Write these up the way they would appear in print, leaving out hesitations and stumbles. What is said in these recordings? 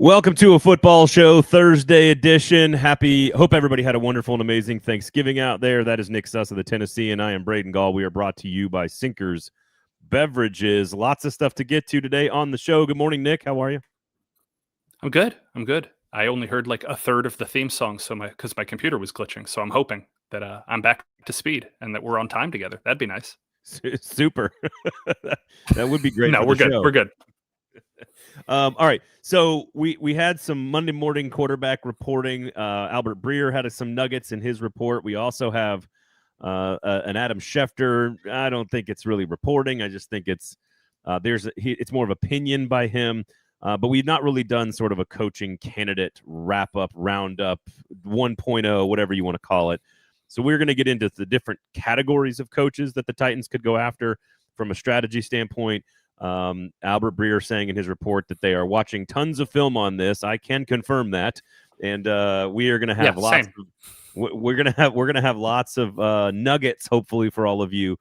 Welcome to a football show, Thursday edition. Hope everybody had a wonderful and amazing Thanksgiving out there. That is Nick Suss of the Tennessee, and I am Braden Gall. We are brought to you by Sinkers Beverages. Lots of stuff to get to today on the show. Good morning, Nick. How are you? I'm good. I only heard like a third of the theme song, because my computer was glitching. So I'm hoping that I'm back to speed and that we're on time together. That'd be nice. Super. That would be great. No, we're good. Show. We're good. All right. So we had some Monday morning quarterback reporting. Albert Breer had some nuggets in his report. We also have an Adam Schefter. I don't think it's really reporting. I just think it's more of opinion by him. But we've not really done sort of a coaching candidate wrap-up, roundup, 1.0, whatever you want to call it. So we're going to get into the different categories of coaches that the Titans could go after from a strategy standpoint. Albert Breer saying in his report that they are watching tons of film on this. I can confirm that. And we are going to have we're going to have lots of nuggets, hopefully, for all of you.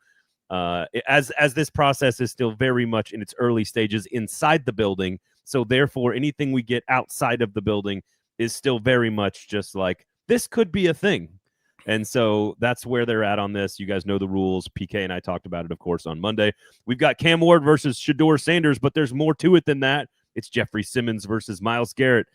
As this process is still very much in its early stages inside the building. So therefore, anything we get outside of the building is still very much just like, this could be a thing. And so that's where they're at on this. You guys know the rules. PK and I talked about it, of course, on Monday. We've got Cam Ward versus Shedeur Sanders, but there's more to it than that. It's Jeffrey Simmons versus Myles Garrett.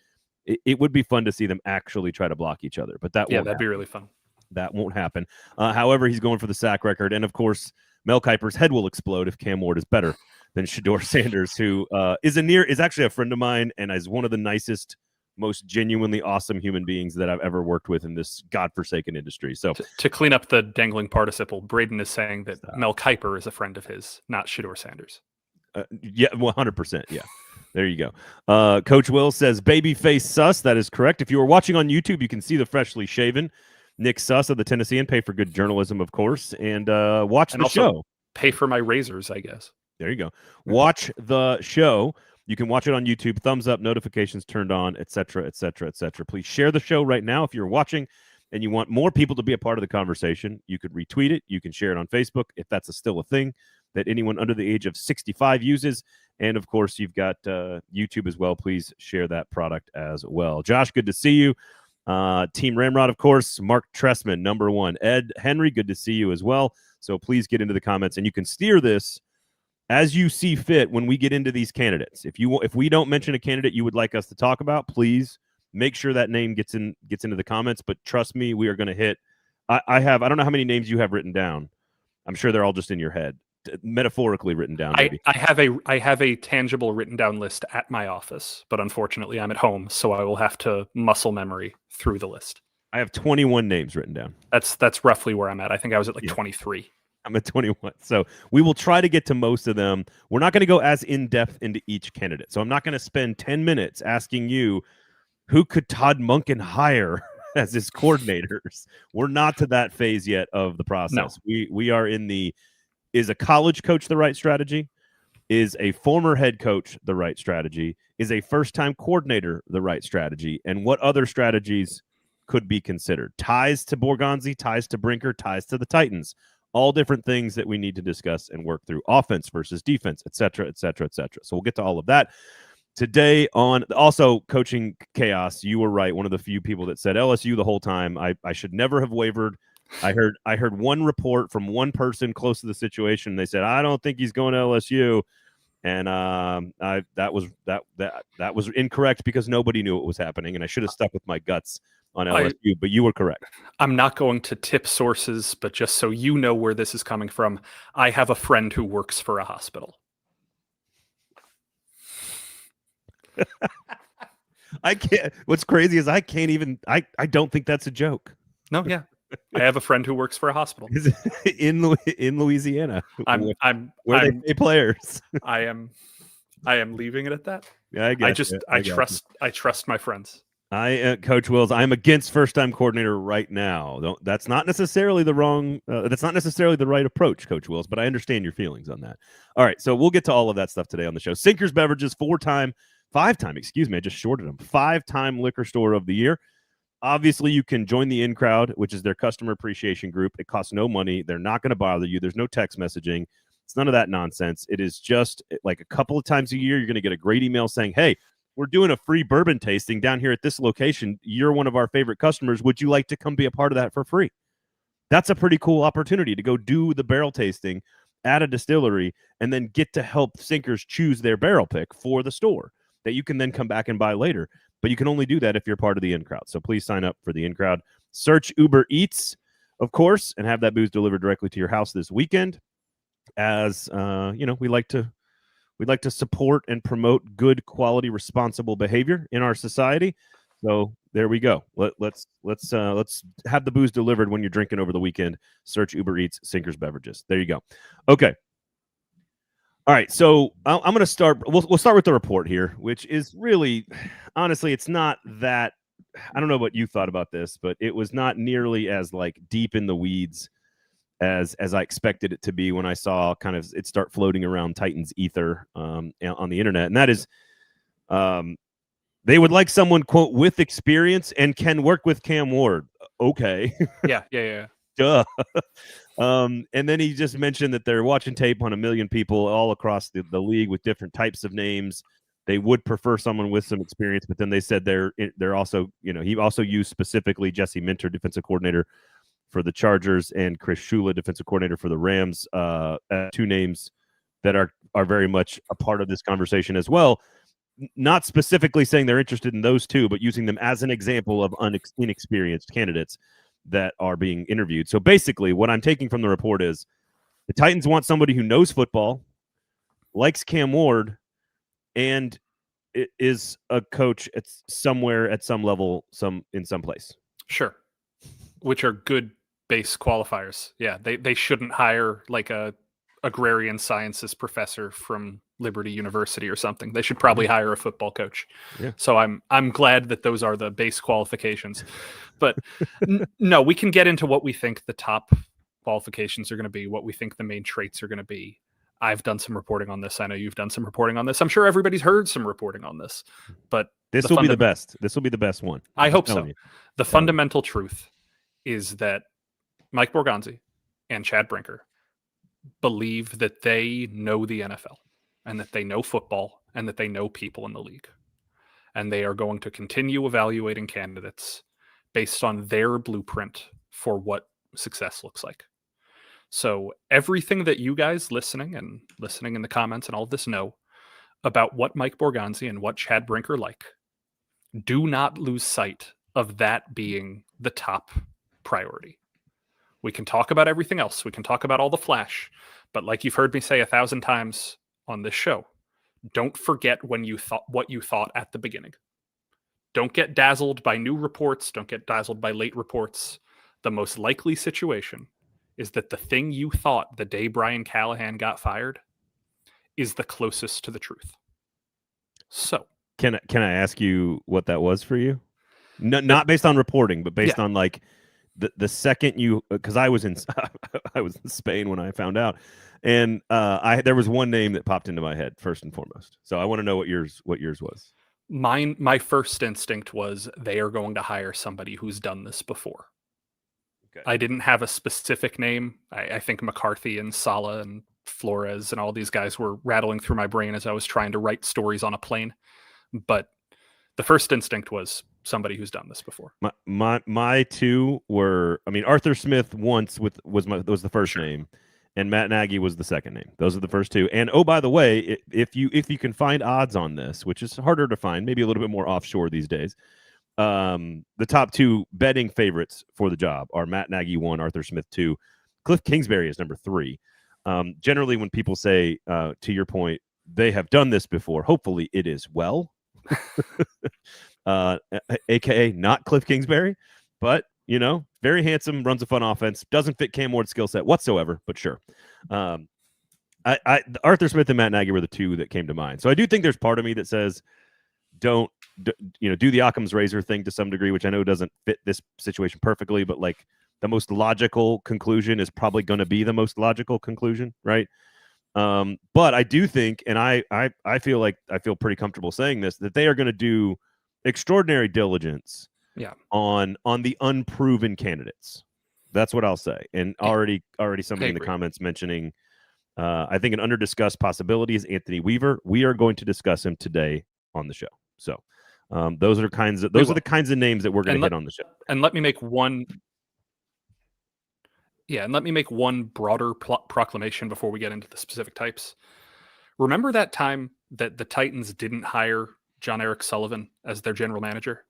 It would be fun to see them actually try to block each other, but that'd be really fun. That won't happen. However, he's going for the sack record. And, of course, Mel Kiper's head will explode if Cam Ward is better than Shedeur Sanders, who is actually a friend of mine and is one of the nicest, most genuinely awesome human beings that I've ever worked with in this godforsaken industry. So to clean up the dangling participle, Braden is saying that Mel Kiper is a friend of his, not Shedeur Sanders. Yeah, 100%. Yeah. There you go. Coach Will says, babyface Suss. That is correct. If you are watching on YouTube, you can see the freshly shaven Nick Suss of the Tennessean. Pay for good journalism, of course, and watch the show. Pay for my razors, I guess. There you go. Watch the show. You can watch it on YouTube. Thumbs up, notifications turned on, etc., etc., etc. Please share the show right now if you're watching and you want more people to be a part of the conversation. You could retweet it. You can share it on Facebook if that's still a thing that anyone under the age of 65 uses. And, of course, you've got YouTube as well. Please share that product as well. Josh, good to see you. Team Ramrod, of course. Mark Tressman, number one. Ed Henry, good to see you as well. So please get into the comments, and you can steer this as you see fit when we get into these candidates. If we don't mention a candidate you would like us to talk about, please make sure that name gets into the comments. But trust me, we are going to hit. I don't know how many names you have written down. I'm sure they're all just in your head, metaphorically written down. Maybe. I have a tangible written down list at my office, but unfortunately I'm at home, so I will have to muscle memory through the list. I have 21 names written down. That's roughly where I'm at. I think I was at 23. I'm at 21. So we will try to get to most of them. We're not going to go as in-depth into each candidate. So I'm not going to spend 10 minutes asking you, who could Todd Monken hire as his coordinators? We're not to that phase yet of the process. No. We are in the, is a college coach the right strategy? Is a former head coach the right strategy? Is a first-time coordinator the right strategy? And what other strategies could be considered? Ties to Borgonzi, ties to Brinker, ties to the Titans. All different things that we need to discuss and work through. Offense versus defense, et cetera, et cetera, et cetera. So we'll get to all of that. Today on also coaching chaos, you were right. One of the few people that said LSU the whole time. I should never have wavered. I heard one report from one person close to the situation. They said, I don't think he's going to LSU. And that was incorrect because nobody knew what was happening. And I should have stuck with my guts on LSU, but you were correct. I'm not going to tip sources, but just so you know where this is coming from, I have a friend who works for a hospital. I can't. What's crazy is I can't even. I don't think that's a joke. No, yeah, I have a friend who works for a hospital in Louisiana. I'm where they pay players. I am leaving it at that. Yeah, I trust my friends. Coach Wills, I'm against first-time coordinator right now. That's not necessarily the wrong. That's not necessarily the right approach, Coach Wills. But I understand your feelings on that. All right, so we'll get to all of that stuff today on the show. Sinkers Beverages, five-time. Excuse me, I just shorted them. 5-time liquor store of the year. Obviously, you can join the In Crowd, which is their customer appreciation group. It costs no money. They're not going to bother you. There's no text messaging. It's none of that nonsense. It is just like a couple of times a year, you're going to get a great email saying, "Hey, we're doing a free bourbon tasting down here at this location. You're one of our favorite customers. Would you like to come be a part of that for free? That's a pretty cool opportunity to go do the barrel tasting at a distillery and then get to help Sinkers choose their barrel pick for the store that you can then come back and buy later. But you can only do that if you're part of the In Crowd. So please sign up for the In Crowd. Search Uber Eats, of course, and have that booze delivered directly to your house this weekend. As we like to support and promote good quality, responsible behavior in our society. So there we go. Let's have the booze delivered when you're drinking over the weekend. Search Uber Eats Sinkers Beverages. There you go. Okay. All right. So I'm going to start. We'll start with the report here, which is really, honestly, it's not that. I don't know what you thought about this, but it was not nearly as like deep in the weeds as I expected it to be when I saw kind of it start floating around Titans ether on the internet. And that is, they would like someone, quote, with experience and can work with Cam Ward. Okay. Yeah. Duh. And then he just mentioned that they're watching tape on 1 million people all across the league with different types of names. They would prefer someone with some experience, but then they said they're also, he also used specifically Jesse Minter, defensive coordinator for the Chargers, and Chris Shula, defensive coordinator for the Rams, two names that are very much a part of this conversation as well. Not specifically saying they're interested in those two, but using them as an example of inexperienced candidates that are being interviewed. So basically what I'm taking from the report is the Titans want somebody who knows football, likes Cam Ward, and is a coach at somewhere at some level, in some place. Sure. Which are good base qualifiers. Yeah, they shouldn't hire like a agrarian sciences professor from Liberty University or something. They should probably hire a football coach. Yeah. So I'm glad that those are the base qualifications. But no, we can get into what we think the top qualifications are going to be, what we think the main traits are going to be. I've done some reporting on this. I know you've done some reporting on this. I'm sure everybody's heard some reporting on this. But this will be the best. This will be the best one. I hope so. The fundamental truth is that Mike Borgonzi and Chad Brinker believe that they know the NFL and that they know football and that they know people in the league. And they are going to continue evaluating candidates based on their blueprint for what success looks like. So everything that you guys listening in the comments and all of this know about what Mike Borgonzi and what Chad Brinker like, do not lose sight of that being the top priority. We can talk about everything else. We can talk about all the flash. But like you've heard me say 1,000 times on this show, don't forget what you thought at the beginning. Don't get dazzled by new reports. Don't get dazzled by late reports. The most likely situation is that the thing you thought the day Brian Callahan got fired is the closest to the truth. So can I ask you what that was for you? No, not based on reporting, but based on like the second you, because I was in Spain when I found out, and there was one name that popped into my head first and foremost. So I want to know what yours was. My first instinct was they are going to hire somebody who's done this before. Okay. I didn't have a specific name. I think McCarthy and Saleh and Flores and all these guys were rattling through my brain as I was trying to write stories on a plane. But the first instinct was somebody who's done this before. My two were, Arthur Smith once was the first name, and Matt Nagy was the second name. Those are the first two. And oh, by the way, if you can find odds on this, which is harder to find, maybe a little bit more offshore these days, the top two betting favorites for the job are Matt Nagy 1, Arthur Smith 2, Cliff Kingsbury is number 3. Generally, when people say, to your point, they have done this before, hopefully it is well. AKA not Cliff Kingsbury, but very handsome, runs a fun offense, doesn't fit Cam Ward's skill set whatsoever, but sure. Arthur Smith and Matt Nagy were the two that came to mind. So I do think there's part of me that says do the Occam's razor thing to some degree, which I know doesn't fit this situation perfectly, but like the most logical conclusion is probably going to be the most logical conclusion, right? But I do think, and I feel like I feel pretty comfortable saying this, that they are going to do extraordinary diligence on the unproven candidates. That's what I'll say. And already somebody in the comments mentioning, I think an under-discussed possibility is Anthony Weaver. We are going to discuss him today on the show. So those are the kinds of names that we're going to hit on the show. And let me make one. Yeah, and let me make one broader proclamation before we get into the specific types. Remember that time that the Titans didn't hire John Eric Sullivan as their general manager?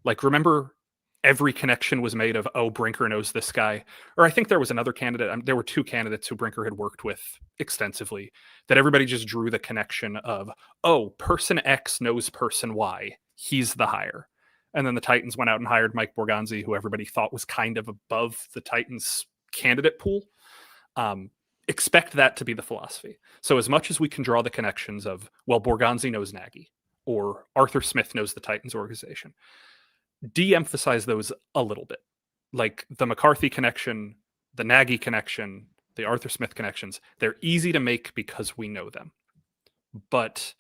Like, remember every connection was made of, oh, Brinker knows this guy. Or I think there was another candidate. There were two candidates who Brinker had worked with extensively that everybody just drew the connection of, oh, person X knows person Y. He's the hire. And then the Titans went out and hired Mike Borgonzi, who everybody thought was kind of above the Titans candidate pool. Expect that to be the philosophy. So as much as we can draw the connections of, well, Borgonzi knows Nagy or Arthur Smith knows the Titans organization, de-emphasize those a little bit. Like the McCarthy connection, the Nagy connection, the Arthur Smith connections, they're easy to make because we know them. But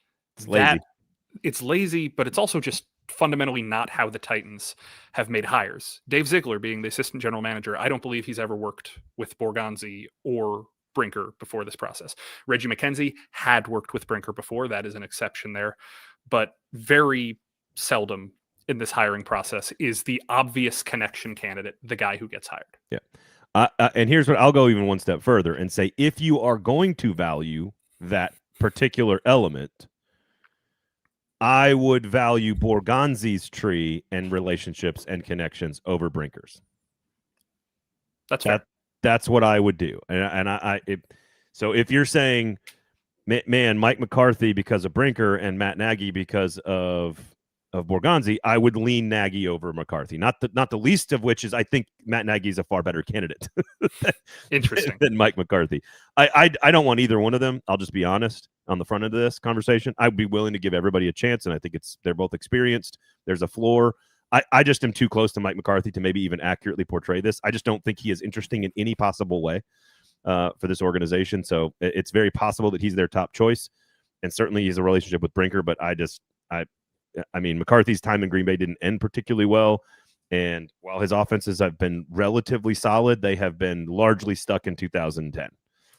it's lazy, but it's also just fundamentally not how the Titans have made hires. Dave Ziegler being the assistant general manager, I don't believe he's ever worked with Borgonzi or Brinker before this process. Reggie McKenzie had worked with Brinker before. That is an exception there. But very seldom in this hiring process is the obvious connection candidate the guy who gets hired. Yeah. And here's what I'll go even one step further and say, if you are going to value that particular element, I would value Borgonzi's tree and relationships and connections over Brinker's. That's fair. That's what I would do. So if you're saying, man, Mike McCarthy because of Brinker and Matt Nagy because of Borgonzi, I would lean Nagy over McCarthy. Not the least of which is I think Matt Nagy is a far better candidate Interesting. than Mike McCarthy. I don't want either one of them. I'll just be honest on the front end of this conversation. I'd be willing to give everybody a chance, and I think they're both experienced. There's a floor. I just am too close to Mike McCarthy to maybe even accurately portray this. I just don't think he is interesting in any possible way for this organization. So it's very possible that he's their top choice, and certainly he has a relationship with Brinker. But I mean, McCarthy's time in Green Bay didn't end particularly well. And while his offenses have been relatively solid, they have been largely stuck in 2010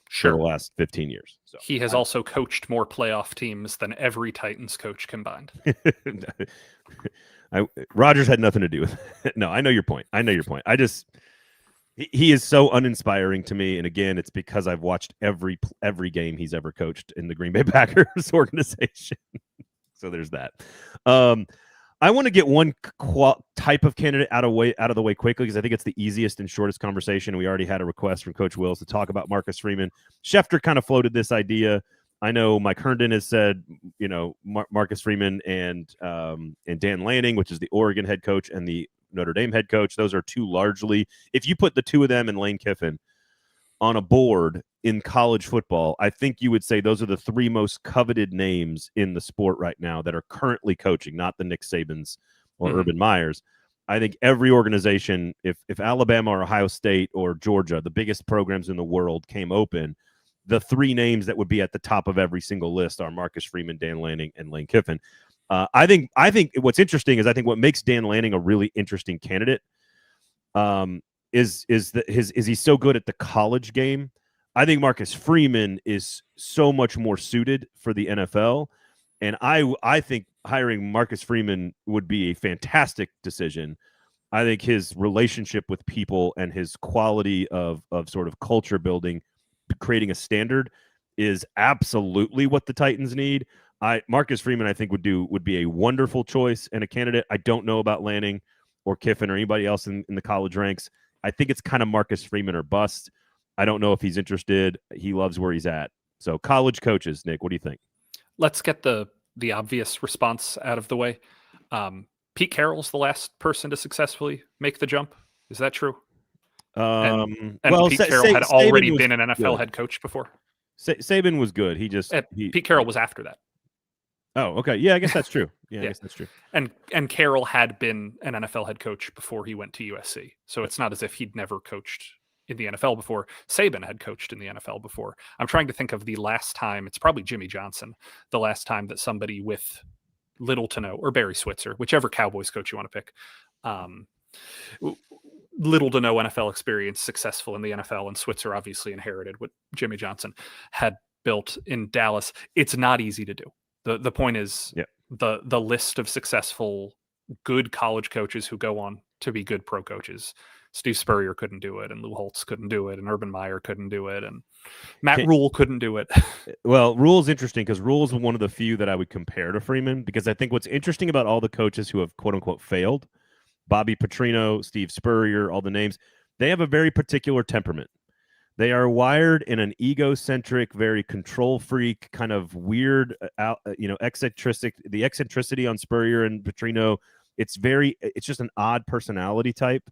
for the last 15 years. So he has also coached more playoff teams than every Titans coach combined. Rodgers had nothing to do with it. No, I know your point. He is so uninspiring to me. And again, it's because I've watched every game he's ever coached in the Green Bay Packers organization. So there's that. I want to get one type of candidate out of the way quickly because I think it's the easiest and shortest conversation. We already had a request from Coach Wills to talk about Marcus Freeman. Schefter kind of floated this idea. I know Mike Herndon has said, Marcus Freeman and Dan Lanning, which is the Oregon head coach and the Notre Dame head coach. Those are two largely, if you put the two of them and Lane Kiffin on a board in college football, I think you would say those are the three most coveted names in the sport right now that are currently coaching, not the Nick Sabans or Urban Meyers. I think every organization, if Alabama or Ohio State or Georgia, the biggest programs in the world, came open, the three names that would be at the top of every single list are Marcus Freeman, Dan Lanning, and Lane Kiffin. I think what's interesting is I think what makes Dan Lanning a really interesting candidate is he's so good at the college game. I think Marcus Freeman is so much more suited for the NFL, and I think hiring Marcus Freeman would be a fantastic decision. I think his relationship with people and his quality of sort of culture building, creating a standard, is absolutely what the Titans need. Marcus Freeman, I think, would be a wonderful choice and a candidate. I don't know about Lanning or Kiffin or anybody else in the college ranks. I think it's kind of Marcus Freeman or bust. I don't know if he's interested. He loves where he's at. So college coaches, Nick, what do you think? Let's get the obvious response out of the way. Pete Carroll's the last person to successfully make the jump. Is that true? And Pete Carroll had already been an NFL head coach before. Saban was good. Pete Carroll was after that. Oh, okay. Yeah, I guess that's true. I guess that's true. And Carroll had been an NFL head coach before he went to USC. So it's not as if he'd never coached in the NFL before. Saban had coached in the NFL before. I'm trying to think of the last time. It's probably Jimmy Johnson, the last time that somebody with little to no, or Barry Switzer, whichever Cowboys coach you want to pick, little to no NFL experience, successful in the NFL, and Switzer obviously inherited what Jimmy Johnson had built in Dallas. It's not easy to do. The point is, the list of successful, good college coaches who go on to be good pro coaches. Steve Spurrier couldn't do it, and Lou Holtz couldn't do it, and Urban Meyer couldn't do it, and Matt Rule couldn't do it. Well, Rule's interesting because Rule's one of the few that I would compare to Freeman, because I think what's interesting about all the coaches who have quote unquote failed, Bobby Petrino, Steve Spurrier, all the names, they have a very particular temperament. They are wired in an egocentric, very control freak, kind of weird, eccentricity. The eccentricity on Spurrier and Petrino, it's just an odd personality type.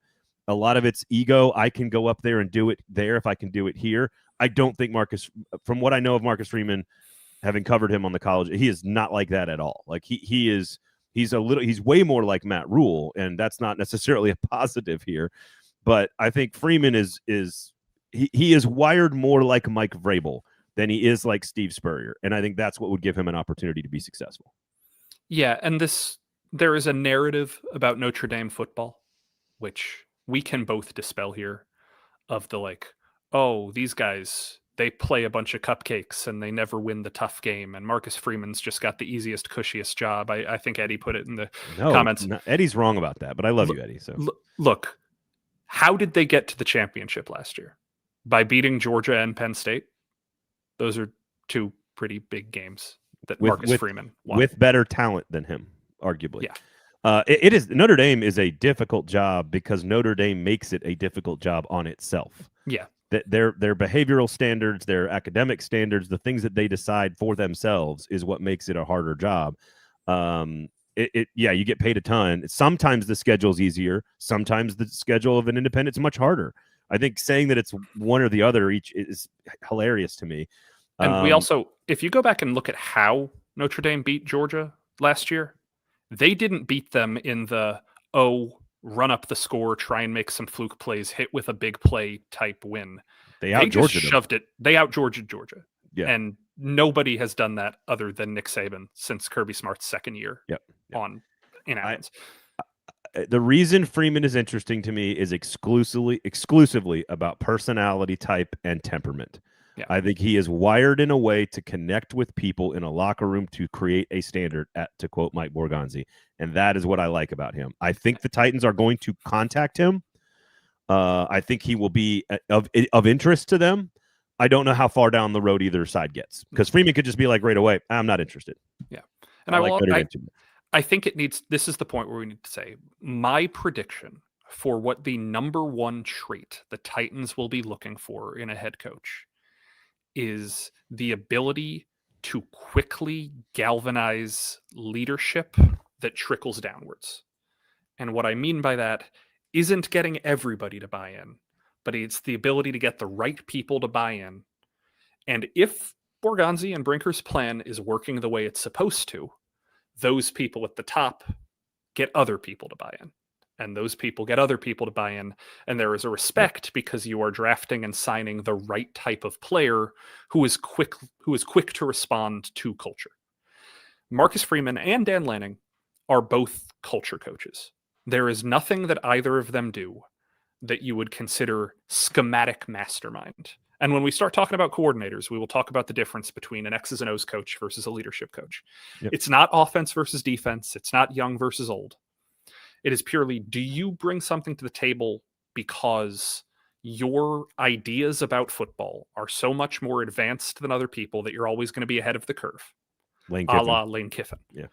A lot of it's ego. I can go up there and do it there if I can do it here. I don't think from what I know of Marcus Freeman, having covered him on the college, he is not like that at all. Like he's way more like Matt Rule, and that's not necessarily a positive here. But I think Freeman is wired more like Mike Vrabel than he is like Steve Spurrier, and I think that's what would give him an opportunity to be successful. Yeah, and there is a narrative about Notre Dame football, which we can both dispel here, of the like, oh, these guys, they play a bunch of cupcakes and they never win the tough game, and Marcus Freeman's just got the easiest, cushiest job. I think Eddie put it in the comments. No, Eddie's wrong about that, but I love you, Eddie. So look, how did they get to the championship last year? By beating Georgia and Penn State. Those are two pretty big games that Marcus Freeman won. With better talent than him, arguably. Yeah. It is Notre Dame is a difficult job because Notre Dame makes it a difficult job on itself. Yeah. Their behavioral standards, their academic standards, the things that they decide for themselves is what makes it a harder job. You get paid a ton. Sometimes the schedule's easier. Sometimes the schedule of an independent's much harder. I think saying that it's one or the other each is hilarious to me. And we also, if you go back and look at how Notre Dame beat Georgia last year, they didn't beat them in the, run up the score, try and make some fluke plays, hit with a big play type win. They just shoved it. They out-Georgia'd Georgia. Yeah. And nobody has done that other than Nick Saban since Kirby Smart's second year in Athens. The reason Freeman is interesting to me is exclusively about personality type and temperament. Yeah. I think he is wired in a way to connect with people in a locker room to create a standard, to quote Mike Borgonzi. And that is what I like about him. I think the Titans are going to contact him. I think he will be of interest to them. I don't know how far down the road either side gets, because Freeman could just be like right away, I'm not interested. Yeah. And I think this is the point where we need to say my prediction for what the number one trait the Titans will be looking for in a head coach is the ability to quickly galvanize leadership that trickles downwards. And what I mean by that isn't getting everybody to buy in, but it's the ability to get the right people to buy in. And if Borgonzi and Brinker's plan is working the way it's supposed to, those people at the top get other people to buy in. And those people get other people to buy in. And there is a respect because you are drafting and signing the right type of player who is quick to respond to culture. Marcus Freeman and Dan Lanning are both culture coaches. There is nothing that either of them do that you would consider schematic mastermind. And when we start talking about coordinators, we will talk about the difference between an X's and O's coach versus a leadership coach. Yep. It's not offense versus defense. It's not young versus old. It is purely, do you bring something to the table because your ideas about football are so much more advanced than other people that you're always going to be ahead of the curve? A la Lane Kiffin. Yeah.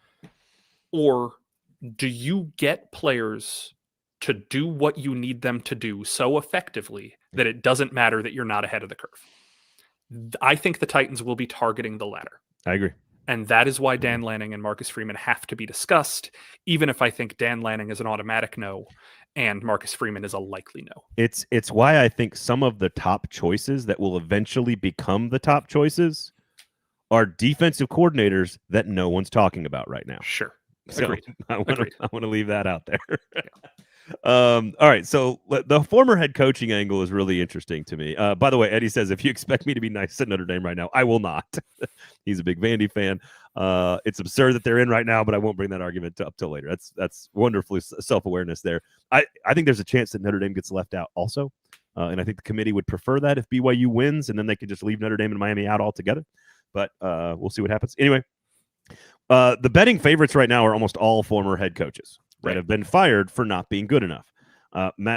Or do you get players to do what you need them to do so effectively that it doesn't matter that you're not ahead of the curve? I think the Titans will be targeting the latter. I agree. And that is why Dan Lanning and Marcus Freeman have to be discussed, even if I think Dan Lanning is an automatic no and Marcus Freeman is a likely no. It's why I think some of the top choices that will eventually become the top choices are defensive coordinators that no one's talking about right now. Sure. Agreed. So I want to leave that out there. Yeah. All right. So the former head coaching angle is really interesting to me. By the way, Eddie says, if you expect me to be nice at Notre Dame right now, I will not. He's a big Vandy fan. It's absurd that they're in right now, but I won't bring that argument up till later. That's wonderful self-awareness there. I think there's a chance that Notre Dame gets left out also. And I think the committee would prefer that if BYU wins, and then they could just leave Notre Dame and Miami out altogether. But we'll see what happens. Anyway, The betting favorites right now are almost all former head coaches that Right. have been fired for not being good enough.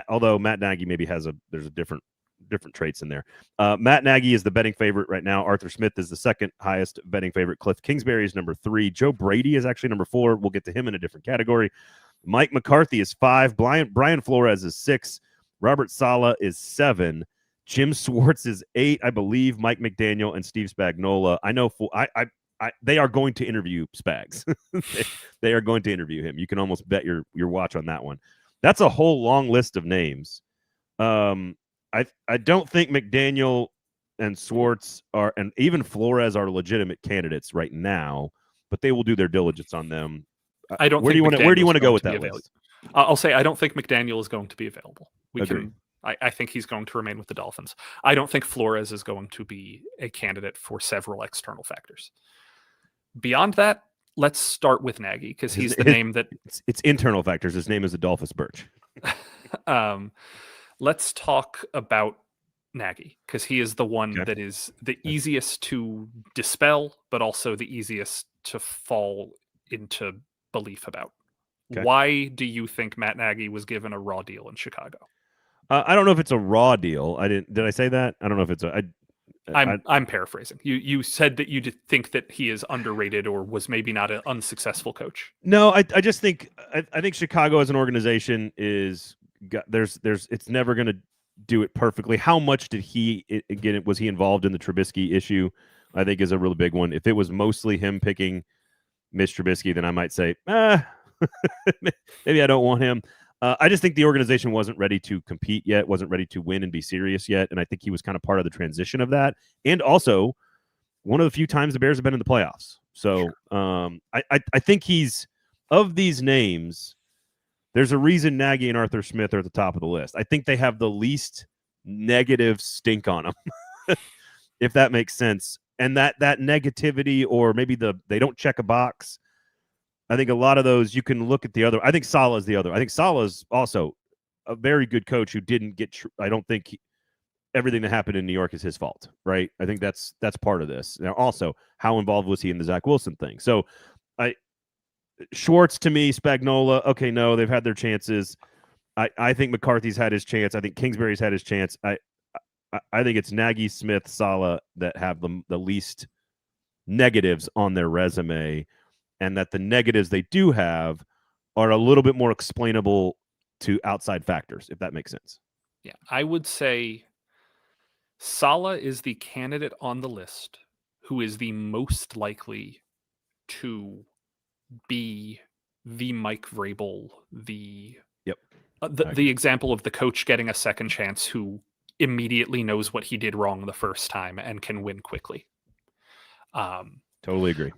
Although Matt Nagy maybe there's a different traits in there. Matt Nagy is the betting favorite right now. Arthur Smith is the second highest betting favorite. Cliff Kingsbury is number 3. Joe Brady is actually number 4. We'll get to him in a different category. Mike McCarthy is 5. Brian Flores is 6. Robert Saleh is 7. Jim Schwartz is 8, I believe. Mike McDaniel and Steve Spagnuolo. I know they are going to interview Spags. they are going to interview him. You can almost bet your watch on that one. That's a whole long list of names. I don't think McDaniel and Schwartz and even Flores are legitimate candidates right now, but they will do their diligence on them. I don't. Where do you want to go with that list? I'll say I don't think McDaniel is going to be available. Agree. I think he's going to remain with the Dolphins. I don't think Flores is going to be a candidate for several external factors. Beyond that, let's start with Nagy because he's the name that it's internal factors. His name is Adolphus Birch. Let's talk about Nagy because he is the one that is the easiest to dispel, but also the easiest to fall into belief about. Okay. Why do you think Matt Nagy was given a raw deal in Chicago? I don't know if it's a raw deal. Did I say that? I don't know if it's I'm paraphrasing. You said that you think that he is underrated or was maybe not an unsuccessful coach. No, I just think I think Chicago as an organization it's never going to do it perfectly. How much did was he involved in the Trubisky issue? I think is a really big one. If it was mostly him picking Mitch Trubisky, then I might say, maybe I don't want him. I just think the organization wasn't ready to compete yet, wasn't ready to win and be serious yet. And I think he was kind of part of the transition of that. And also one of the few times the Bears have been in the playoffs. So I think he's, of these names, there's a reason Nagy and Arthur Smith are at the top of the list. I think they have the least negative stink on them, if that makes sense. And that negativity, or maybe they don't check a box. I think a lot of those you can look at the other. I think Saleh is the other. I think Saleh is also a very good coach who didn't get. I don't think everything that happened in New York is his fault, right? I think that's part of this. Now, also, how involved was he in the Zach Wilson thing? So, Schwartz to me, Spagnuolo. Okay, no, they've had their chances. I think McCarthy's had his chance. I think Kingsbury's had his chance. I think it's Nagy, Smith, Saleh that have the least negatives on their resume. And that the negatives they do have are a little bit more explainable to outside factors, if that makes sense. Yeah, I would say Saleh is the candidate on the list who is the most likely to be the Mike Vrabel, the example of the coach getting a second chance who immediately knows what he did wrong the first time and can win quickly. Totally agree.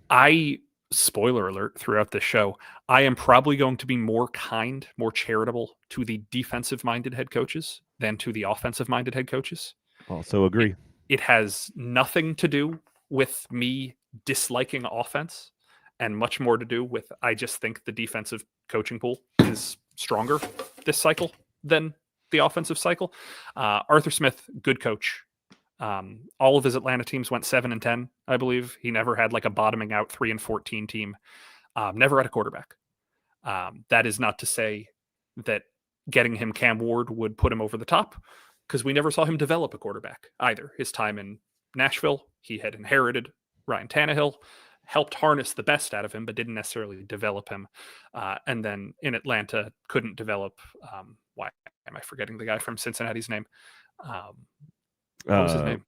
Spoiler alert throughout this show, I am probably going to be more kind, more charitable to the defensive-minded head coaches than to the offensive-minded head coaches. Also agree. It has nothing to do with me disliking offense and much more to do with I just think the defensive coaching pool is stronger this cycle than the offensive cycle. Arthur Smith, good coach. All of his Atlanta teams went 7-10, I believe. He never had like a bottoming out 3-14 team. Never had a quarterback. That is not to say that getting him Cam Ward would put him over the top, because we never saw him develop a quarterback either. His time in Nashville, he had inherited Ryan Tannehill, helped harness the best out of him, but didn't necessarily develop him. And then in Atlanta, couldn't develop. Why am I forgetting the guy from Cincinnati's name? What was his name?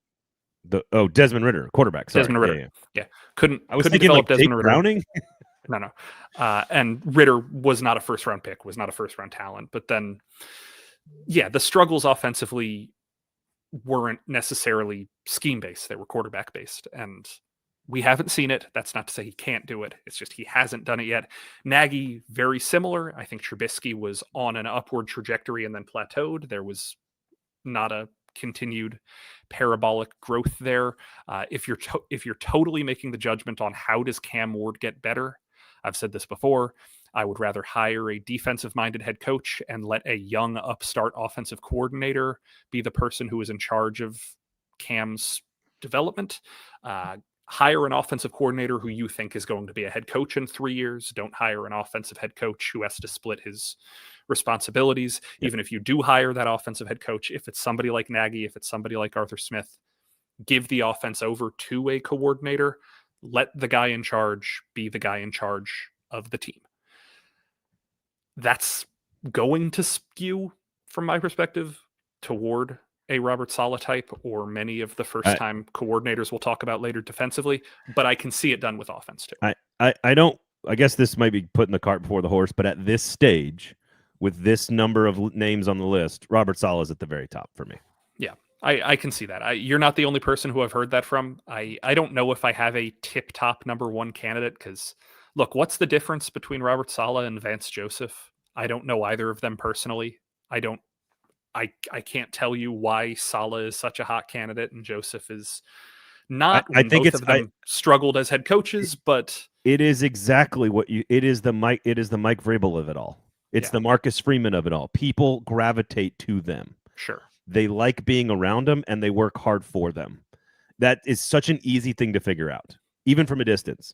Desmond Ridder, quarterback. Sorry. Desmond Ridder. Yeah. Couldn't thinking develop like Desmond Jake Ridder. Browning? No. And Ridder was not a first-round pick, was not a first-round talent. But then, the struggles offensively weren't necessarily scheme-based. They were quarterback-based. And we haven't seen it. That's not to say he can't do it. It's just he hasn't done it yet. Nagy, very similar. I think Trubisky was on an upward trajectory and then plateaued. There was not a continued parabolic growth there. If you're totally making the judgment on how does Cam Ward get better, I've said this before, I would rather hire a defensive-minded head coach and let a young upstart offensive coordinator be the person who is in charge of Cam's development. hire an offensive coordinator who you think is going to be a head coach in 3 years. Don't hire an offensive head coach who has to split his responsibilities. Yep. Even if you do hire that offensive head coach, if it's somebody like Nagy, if it's somebody like Arthur Smith, give the offense over to a coordinator. Let the guy in charge be the guy in charge of the team. That's going to skew, from my perspective, toward a Robert Saleh type, or many of the first-time coordinators we'll talk about later defensively, but I can see it done with offense too. I guess this might be putting the cart before the horse, but at this stage, with this number of names on the list, Robert Saleh is at the very top for me. Yeah, I can see that. You're not the only person who I've heard that from. I don't know if I have a tip-top number one candidate, because, look, what's the difference between Robert Saleh and Vance Joseph? I don't know either of them personally. I can't tell you why Saleh is such a hot candidate and Joseph is not. I think both of them struggled as head coaches, but it is exactly what it is the Mike Vrabel of it all. It's the Marcus Freeman of it all. People gravitate to them. Sure. They like being around them and they work hard for them. That is such an easy thing to figure out, even from a distance.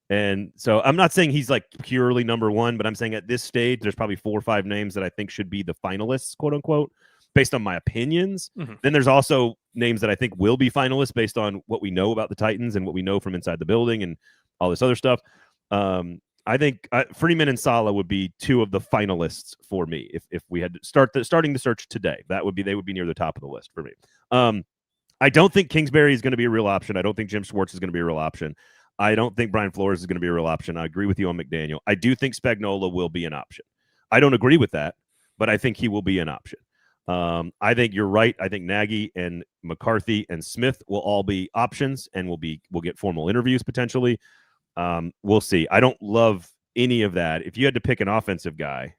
And so I'm not saying he's like purely number one, but I'm saying at this stage, there's probably 4 or 5 names that I think should be the finalists, quote unquote, based on my opinions. Mm-hmm. Then there's also names that I think will be finalists based on what we know about the Titans and what we know from inside the building and all this other stuff. I think Freeman and Saleh would be 2 of the finalists for me. If we had starting the search today, they would be near the top of the list for me. I don't think Kingsbury is going to be a real option. I don't think Jim Schwartz is going to be a real option. I don't think Brian Flores is going to be a real option. I agree with you on McDaniel. I do think Spagnuolo will be an option. I don't agree with that, but I think he will be an option. I think you're right. I think Nagy and McCarthy and Smith will all be options, and we'll get formal interviews potentially. We'll see. I don't love any of that. If you had to pick an offensive guy,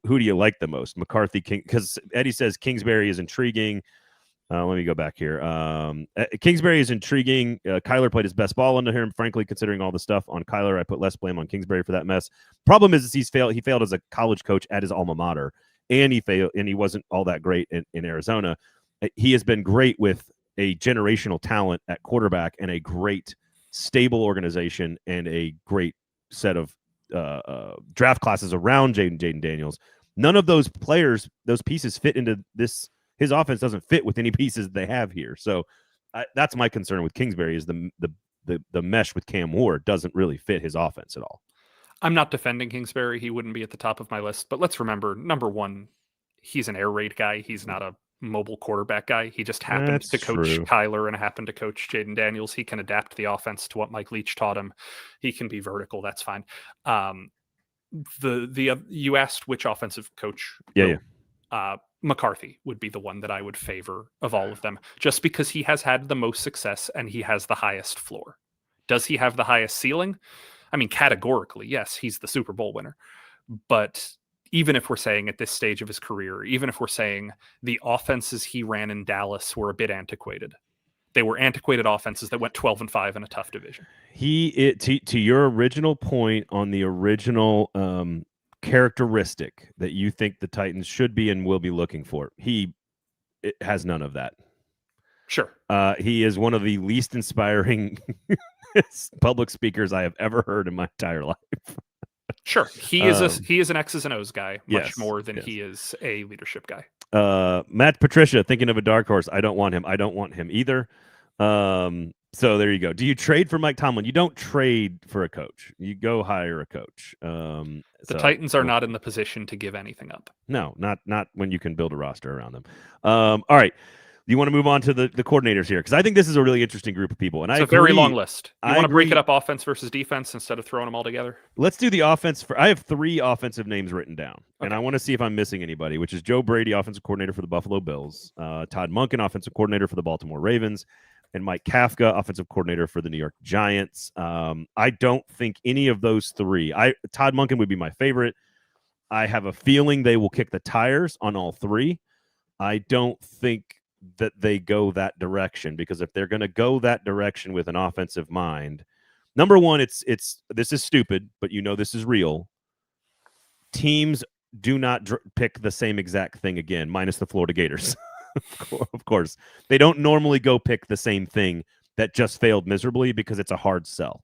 who do you like the most? McCarthy, because Eddie says Kingsbury is intriguing. Let me go back here. Kingsbury is intriguing. Kyler played his best ball under him. Frankly, considering all the stuff on Kyler, I put less blame on Kingsbury for that mess. Problem is he failed as a college coach at his alma mater, and he wasn't all that great in Arizona. He has been great with a generational talent at quarterback and a great stable organization and a great set of draft classes around Jaden Daniels. None of those pieces fit into this. His offense doesn't fit with any pieces they have here. So that's my concern with Kingsbury is the mesh with Cam Ward doesn't really fit his offense at all. I'm not defending Kingsbury. He wouldn't be at the top of my list. But let's remember, number one, he's an air raid guy. He's not a mobile quarterback guy. He just happened to coach Kyler and happened to coach Jaden Daniels. He can adapt the offense to what Mike Leach taught him. He can be vertical. That's fine. You asked which offensive coach. McCarthy would be the one that I would favor of all of them, just because he has had the most success and he has the highest floor. Does he have the highest ceiling? I mean, categorically, yes, he's the Super Bowl winner. But even if we're saying at this stage of his career, even if we're saying the offenses he ran in Dallas were a bit antiquated, they were antiquated offenses that went 12-5 in a tough division. To your original point on the original characteristic that you think the Titans should be and will be looking for, it has none of that. Sure. He is one of the least inspiring public speakers I have ever heard in my entire life. Sure. He is an X's and O's guy much more than he is a leadership guy. Matt Patricia, thinking of a dark horse. I don't want him. I don't want him either. So there you go. Do you trade for Mike Tomlin? You don't trade for a coach. You go hire a coach. The Titans are not in the position to give anything up. No, not when you can build a roster around them. All right. You want to move on to the coordinators here? Because I think this is a really interesting group of people. And it's a very long list. You want to break it up offense versus defense instead of throwing them all together? Let's do the offense. I have 3 offensive names written down. Okay. And I want to see if I'm missing anybody, which is Joe Brady, offensive coordinator for the Buffalo Bills, Todd Monken, offensive coordinator for the Baltimore Ravens, and Mike Kafka, offensive coordinator for the New York Giants. I don't think any of those 3. Todd Monken would be my favorite. I have a feeling they will kick the tires on all 3. I don't think that they go that direction, because if they're going to go that direction with an offensive mind, number one, this is stupid, but this is real. Teams do not pick the same exact thing again, minus the Florida Gators. Of course, they don't normally go pick the same thing that just failed miserably because it's a hard sell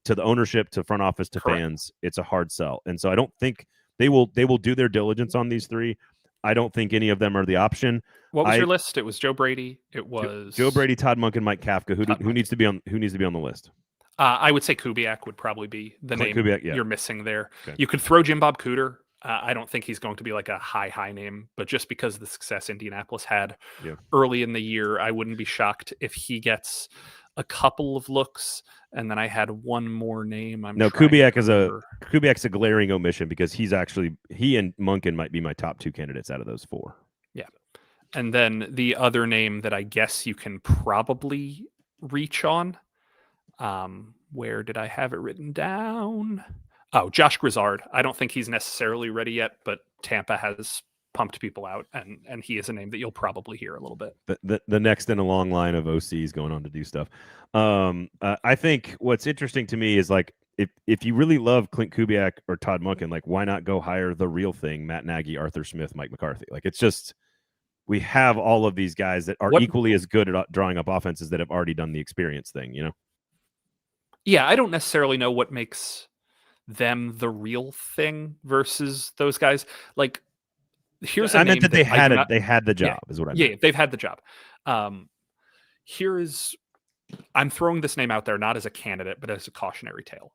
to the ownership, to front office, to Correct. fans. It's a hard sell. And so I don't think they will do their diligence on these three. I don't think any of them are the option. What was your list? It was Joe Brady. It was Joe Brady, Todd Monken, Mike Kafka. Who needs to be on the list? I would say Kubiak would probably be the name Kubiak, yeah. you're missing there. Okay. You could throw Jim Bob Cooter. I don't think he's going to be like a high name, but just because of the success Indianapolis had early in the year, I wouldn't be shocked if he gets a couple of looks. And then I had one more name. Kubiak's a glaring omission because he and Monken might be my top two candidates out of those four. Yeah. And then the other name that I guess you can probably reach on, where did I have it written down? Oh, Josh Grizzard. I don't think he's necessarily ready yet, but Tampa has pumped people out, and he is a name that you'll probably hear a little bit. The next in a long line of OCs going on to do stuff. I think what's interesting to me is like if you really love Clint Kubiak or Todd Monken, like why not go hire the real thing, Matt Nagy, Arthur Smith, Mike McCarthy? Like it's just we have all of these guys that are equally as good at drawing up offenses that have already done the experience thing, you know? Yeah, I don't necessarily know what makes them the real thing versus those guys. Like, here's a I name meant that they had the job, yeah, is what I meant. Yeah, they've had the job. I'm throwing this name out there not as a candidate, but as a cautionary tale.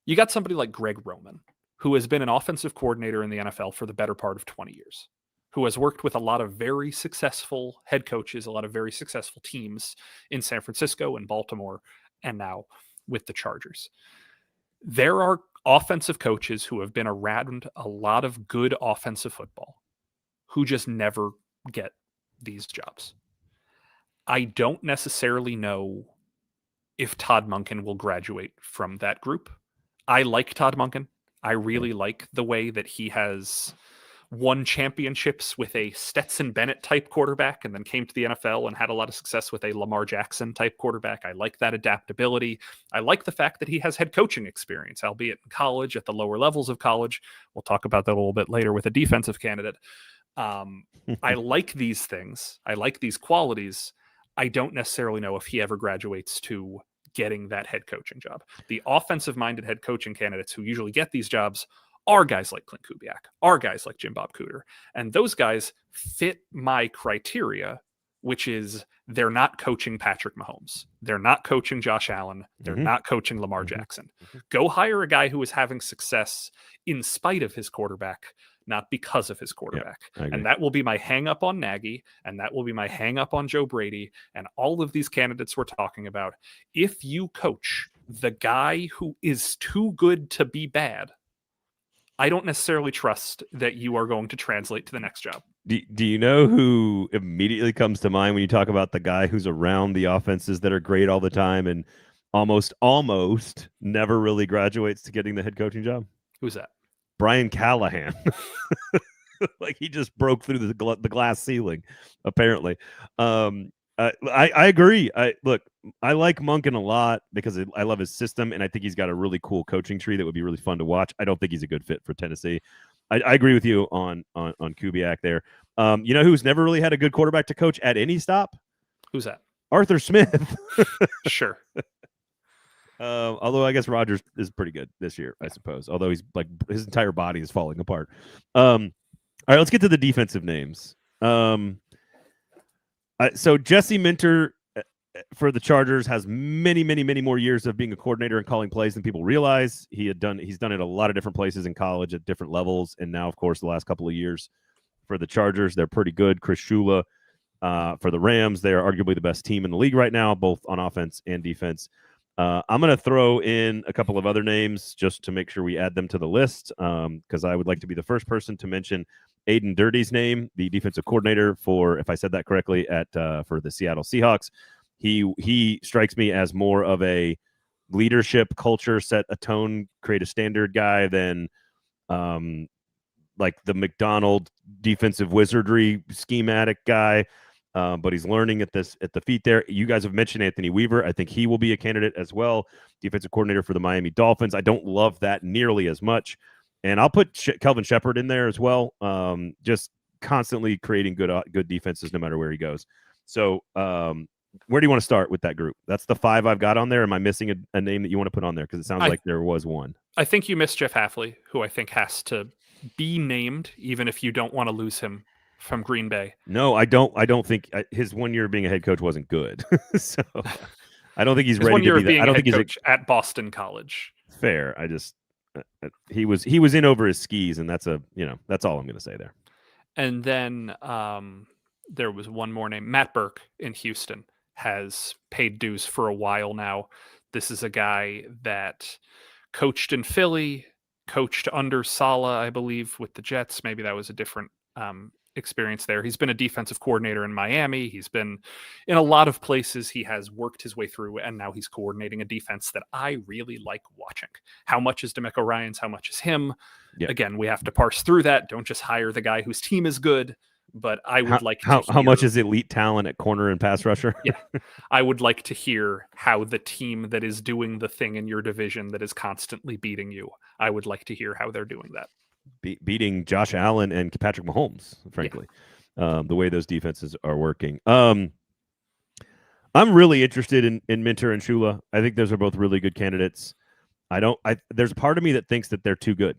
You got somebody like Greg Roman, who has been an offensive coordinator in the NFL for the better part of 20 years, who has worked with a lot of very successful head coaches, a lot of very successful teams in San Francisco and Baltimore, and now with the Chargers. There are offensive coaches who have been around a lot of good offensive football who just never get these jobs. I don't necessarily know if Todd Monken will graduate from that group. I like Todd Monken. I really like the way that he has won championships with a Stetson Bennett type quarterback and then came to the NFL and had a lot of success with a Lamar Jackson type quarterback. I like that adaptability. I like the fact that he has head coaching experience, albeit in college, at the lower levels of college. We'll talk about that a little bit later with a defensive candidate. I like these things. I like these qualities. I don't necessarily know if he ever graduates to getting that head coaching job. The offensive-minded head coaching candidates who usually get these jobs are guys like Clint Kubiak, are guys like Jim Bob Cooter. And those guys fit my criteria, which is they're not coaching Patrick Mahomes. They're not coaching Josh Allen. They're not coaching Lamar Jackson. Go hire a guy who is having success in spite of his quarterback, not because of his quarterback. And that will be my hang up on Nagy, and that will be my hang up on Joe Brady, and all of these candidates we're talking about. If you coach the guy who is too good to be bad, I don't necessarily trust that you are going to translate to the next job. Do you know who immediately comes to mind when you talk about the guy who's around the offenses that are great all the time and almost never really graduates to getting the head coaching job? Who's that? Brian Callahan. Like he just broke through the glass ceiling, apparently. I agree. I like Monken a lot because I love his system, and I think he's got a really cool coaching tree that would be really fun to watch. I don't think he's a good fit for Tennessee. I agree with you on Kubiak there. You know who's never really had a good quarterback to coach at any stop? Who's that? Arthur Smith. Sure. Although I guess Rodgers is pretty good this year, I suppose. Although he's like his entire body is falling apart. All right, let's get to the defensive names. So Jesse Minter for the Chargers has many more years of being a coordinator and calling plays than people realize. He's done it a lot of different places in college at different levels, and now, of course, the last couple of years for the Chargers, they're pretty good. Chris Shula for the Rams, they are arguably the best team in the league right now, both on offense and defense. I'm going to throw in a couple of other names just to make sure we add them to the list because I would like to be the first person to mention Aiden Dirty's name, the defensive coordinator for, if I said that correctly, for the Seattle Seahawks. He strikes me as more of a leadership, culture, set a tone, create a standard guy than like the McDonald defensive wizardry schematic guy. But he's learning at the feet there. You guys have mentioned Anthony Weaver. I think he will be a candidate as well. Defensive coordinator for the Miami Dolphins. I don't love that nearly as much. And I'll put Kelvin Shepard in there as well. Just constantly creating good defenses no matter where he goes. So where do you want to start with that group? That's the 5 I've got on there. Am I missing a name that you want to put on there? Because it sounds like there was one. I think you missed Jeff Hafley, who I think has to be named, even if you don't want to lose him from Green Bay. No, I don't think his 1 year being a head coach wasn't good. So I don't think he's ready to be that. I don't think he's coach at Boston College. Fair. I just he was in over his skis, and that's that's all I'm going to say there. And then there was one more name. Matt Burke in Houston has paid dues for a while now. This is a guy that coached in Philly, coached under Saleh, I believe, with the Jets. Maybe that was a different experience there. He's been a defensive coordinator in Miami. He's been in a lot of places. He has worked his way through, and now he's coordinating a defense that I really like watching. How much is DeMeco Ryans? How much is him? Yep. Again, we have to parse through that. Don't just hire the guy whose team is good. But I would like to hear, how much is elite talent at corner and pass rusher? Yeah. I would like to hear how the team that is doing the thing in your division that is constantly beating you, I would like to hear how they're doing that. Beating Josh Allen and Patrick Mahomes, frankly, the way those defenses are working. I'm really interested in Minter and Shula. I think those are both really good candidates. There's a part of me that thinks that they're too good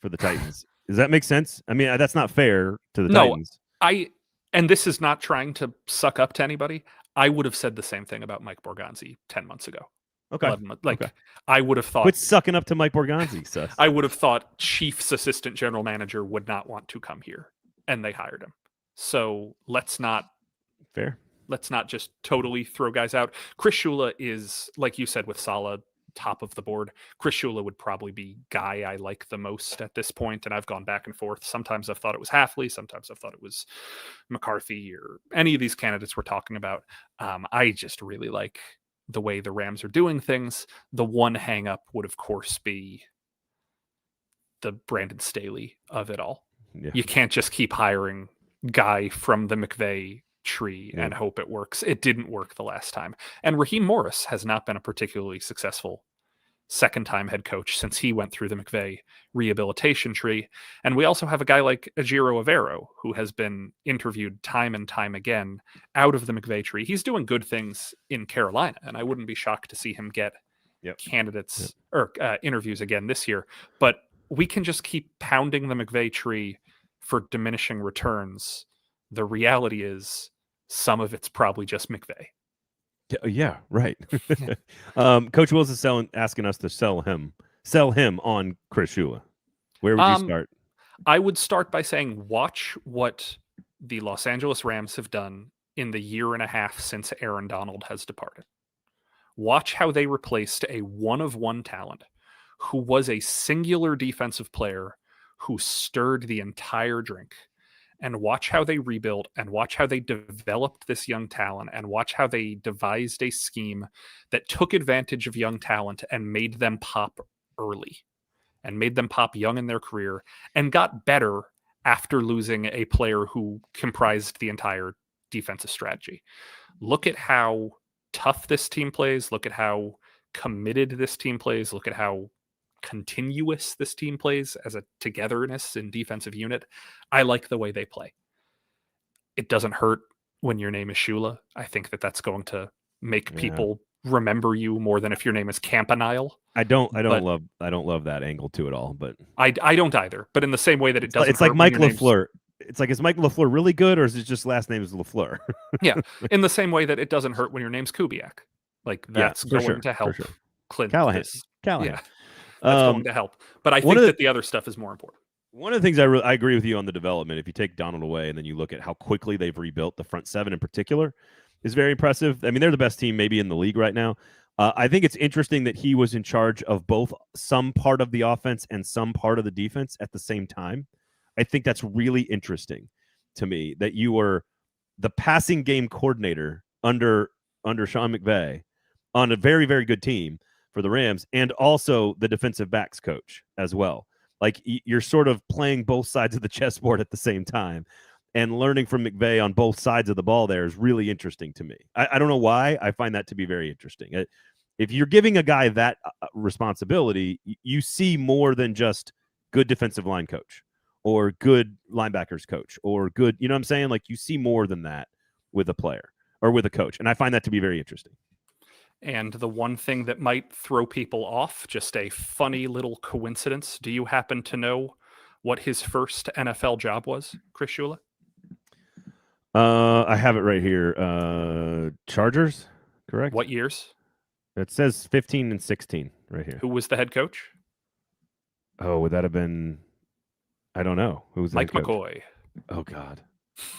for the Titans. Does that make sense? I mean, that's not fair to the Titans. And this is not trying to suck up to anybody. I would have said the same thing about Mike Borgonzi 10 months ago. Okay. 11 months. Okay. I would have thought. Quit sucking up to Mike Borgonzi, sus. I would have thought Chiefs assistant general manager would not want to come here, and they hired him. So let's not just totally throw guys out. Chris Shula is, like you said with Saleh, top of the board. Chris Shula would probably be guy I like the most at this point, and I've gone back and forth. Sometimes I've thought it was Hafley, sometimes I've thought it was McCarthy or any of these candidates we're talking about. I just really like the way the Rams are doing things. The one hang up would of course be the Brandon Staley of it all. Yeah. You can't just keep hiring guy from the McVay tree and hope it works. It didn't work the last time. And Raheem Morris has not been a particularly successful second-time head coach since he went through the McVay rehabilitation tree. And we also have a guy like Ejiro Evero, who has been interviewed time and time again out of the McVay tree. He's doing good things in Carolina, and I wouldn't be shocked to see him get candidates or interviews again this year. But we can just keep pounding the McVay tree for diminishing returns. The reality is some of it's probably just McVay. Yeah, right. Coach Wills is asking us to sell him on Chris Shula. Where would you start? I would start by saying watch what the Los Angeles Rams have done in the year and a half since Aaron Donald has departed. Watch how they replaced a one-of-one talent who was a singular defensive player who stirred the entire drink. And watch how they rebuilt, and watch how they developed this young talent, and watch how they devised a scheme that took advantage of young talent and made them pop early and made them pop young in their career and got better after losing a player who comprised the entire defensive strategy. Look at how tough this team plays. Look at how committed this team plays. Look at how continuous this team plays as a togetherness in defensive unit. I like the way they play. It doesn't hurt when your name is Shula. I think that's going to make people remember you more than if your name is Campanile. I don't love that angle to it all, but I don't either. But in the same way that it doesn't, it's like Mike LaFleur. It's like, is Mike LaFleur really good, or is it just last name is LaFleur? Yeah, in the same way that it doesn't hurt when your name's Kubiak. Like that's going to help Clint. Callahan. Yeah. That's going to help. But I think that the other stuff is more important. One of the things I agree with you on the development, if you take Donald away and then you look at how quickly they've rebuilt the front seven in particular, is very impressive. I mean, they're the best team maybe in the league right now. I think it's interesting that he was in charge of both some part of the offense and some part of the defense at the same time. I think that's really interesting to me, that you were the passing game coordinator under Sean McVay on a very, very good team for the Rams, and also the defensive backs coach as well. Like, you're sort of playing both sides of the chessboard at the same time, and learning from McVay on both sides of the ball there is really interesting to me. I don't know why. I find that to be very interesting. If you're giving a guy that responsibility, you see more than just good defensive line coach or good linebackers coach or good, you know what I'm saying? Like, you see more than that with a player, or with a coach. And I find that to be very interesting. And the one thing that might throw people off, just a funny little coincidence. Do you happen to know what his first NFL job was, Chris Shula? I have it right here. Chargers, correct? What years? It says 15 and 16 right here. Who was the head coach? Oh, would that have been? I don't know. Who was the Mike head coach? McCoy. Oh God.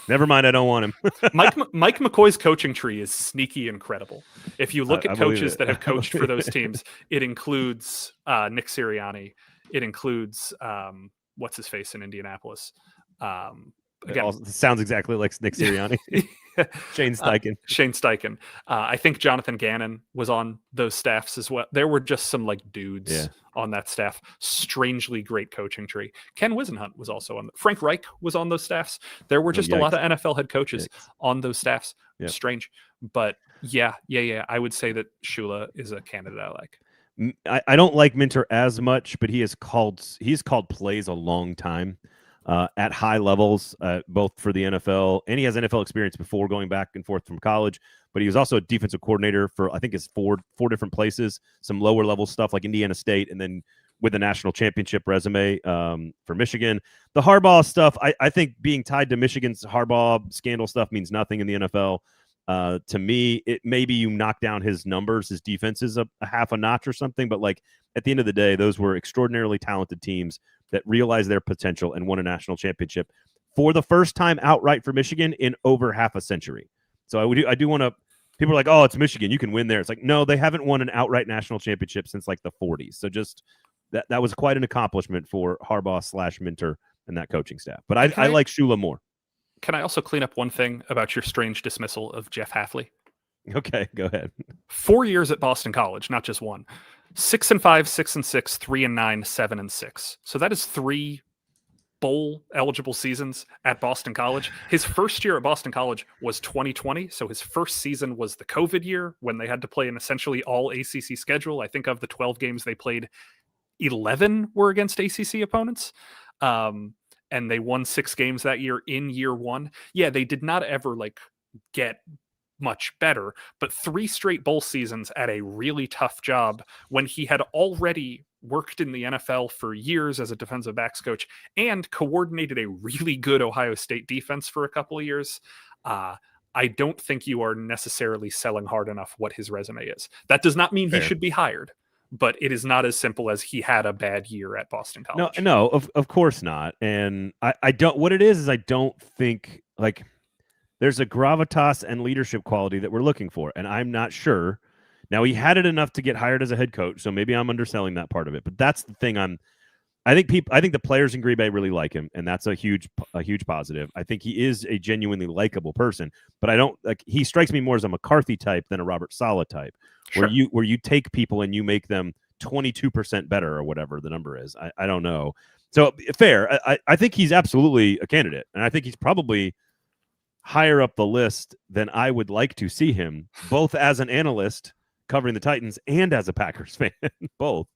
Never mind. I don't want him. Mike McCoy's coaching tree is sneaky incredible. If you look at coaches that have coached for those teams, it includes Nick Sirianni. It includes what's his face in Indianapolis. Again, it sounds exactly like Nick Sirianni. Shane Steichen. Shane Steichen. I think Jonathan Gannon was on those staffs as well. There were just some like dudes on that staff. Strangely great coaching tree. Ken Wisenhunt was also on. Frank Reich was on those staffs. There were just a lot of NFL head coaches on those staffs. Yep. Strange, but yeah. I would say that Shula is a candidate I like. I don't like Minter as much, but he's called plays a long time. At high levels, both for the NFL, and he has NFL experience before going back and forth from college. But he was also a defensive coordinator for, I think, it's four different places, some lower level stuff like Indiana State, and then with a national championship resume for Michigan. The Harbaugh stuff, I think being tied to Michigan's Harbaugh scandal stuff means nothing in the NFL. To me, it maybe you knock down his numbers, his defense is a half a notch or something, but like at the end of the day, those were extraordinarily talented teams that realized their potential and won a national championship for the first time outright for Michigan in over half a century. So I do want to. People are like, "Oh, it's Michigan, you can win there." It's like, no, they haven't won an outright national championship since like the 40s. So just that was quite an accomplishment for Harbaugh / Minter and that coaching staff. But I like Shula more. Can I also clean up one thing about your strange dismissal of Jeff Hafley? Okay, go ahead. 4 years at Boston College, not just one. 6-5, 6-6, 3-9, 7-6. So that is 3 bowl eligible seasons at Boston College. His first year at Boston College was 2020. So his first season was the COVID year when they had to play an essentially all ACC schedule. I think of the 12 games they played, 11 were against ACC opponents. And they won 6 games that year in year 1. Yeah, they did not ever like get much better, but 3 straight bowl seasons at a really tough job when he had already worked in the NFL for years as a defensive backs coach and coordinated a really good Ohio State defense for a couple of years. I don't think you are necessarily selling hard enough what his resume is. That does not mean he should be hired, but it is not as simple as he had a bad year at Boston College. No, of course not. And I don't, what it is I don't think like there's a gravitas and leadership quality that we're looking for. And I'm not sure. Now he had it enough to get hired as a head coach. So maybe I'm underselling that part of it, but that's the thing I think the players in Green Bay really like him. And that's a huge positive. I think he is a genuinely likable person, but I don't like, he strikes me more as a McCarthy type than a Robert Saleh type. Sure. Where you take people and you make them 22% better or whatever the number is. I don't know. So fair. I think he's absolutely a candidate, and I think he's probably higher up the list than I would like to see him, both as an analyst covering the Titans and as a Packers fan, both.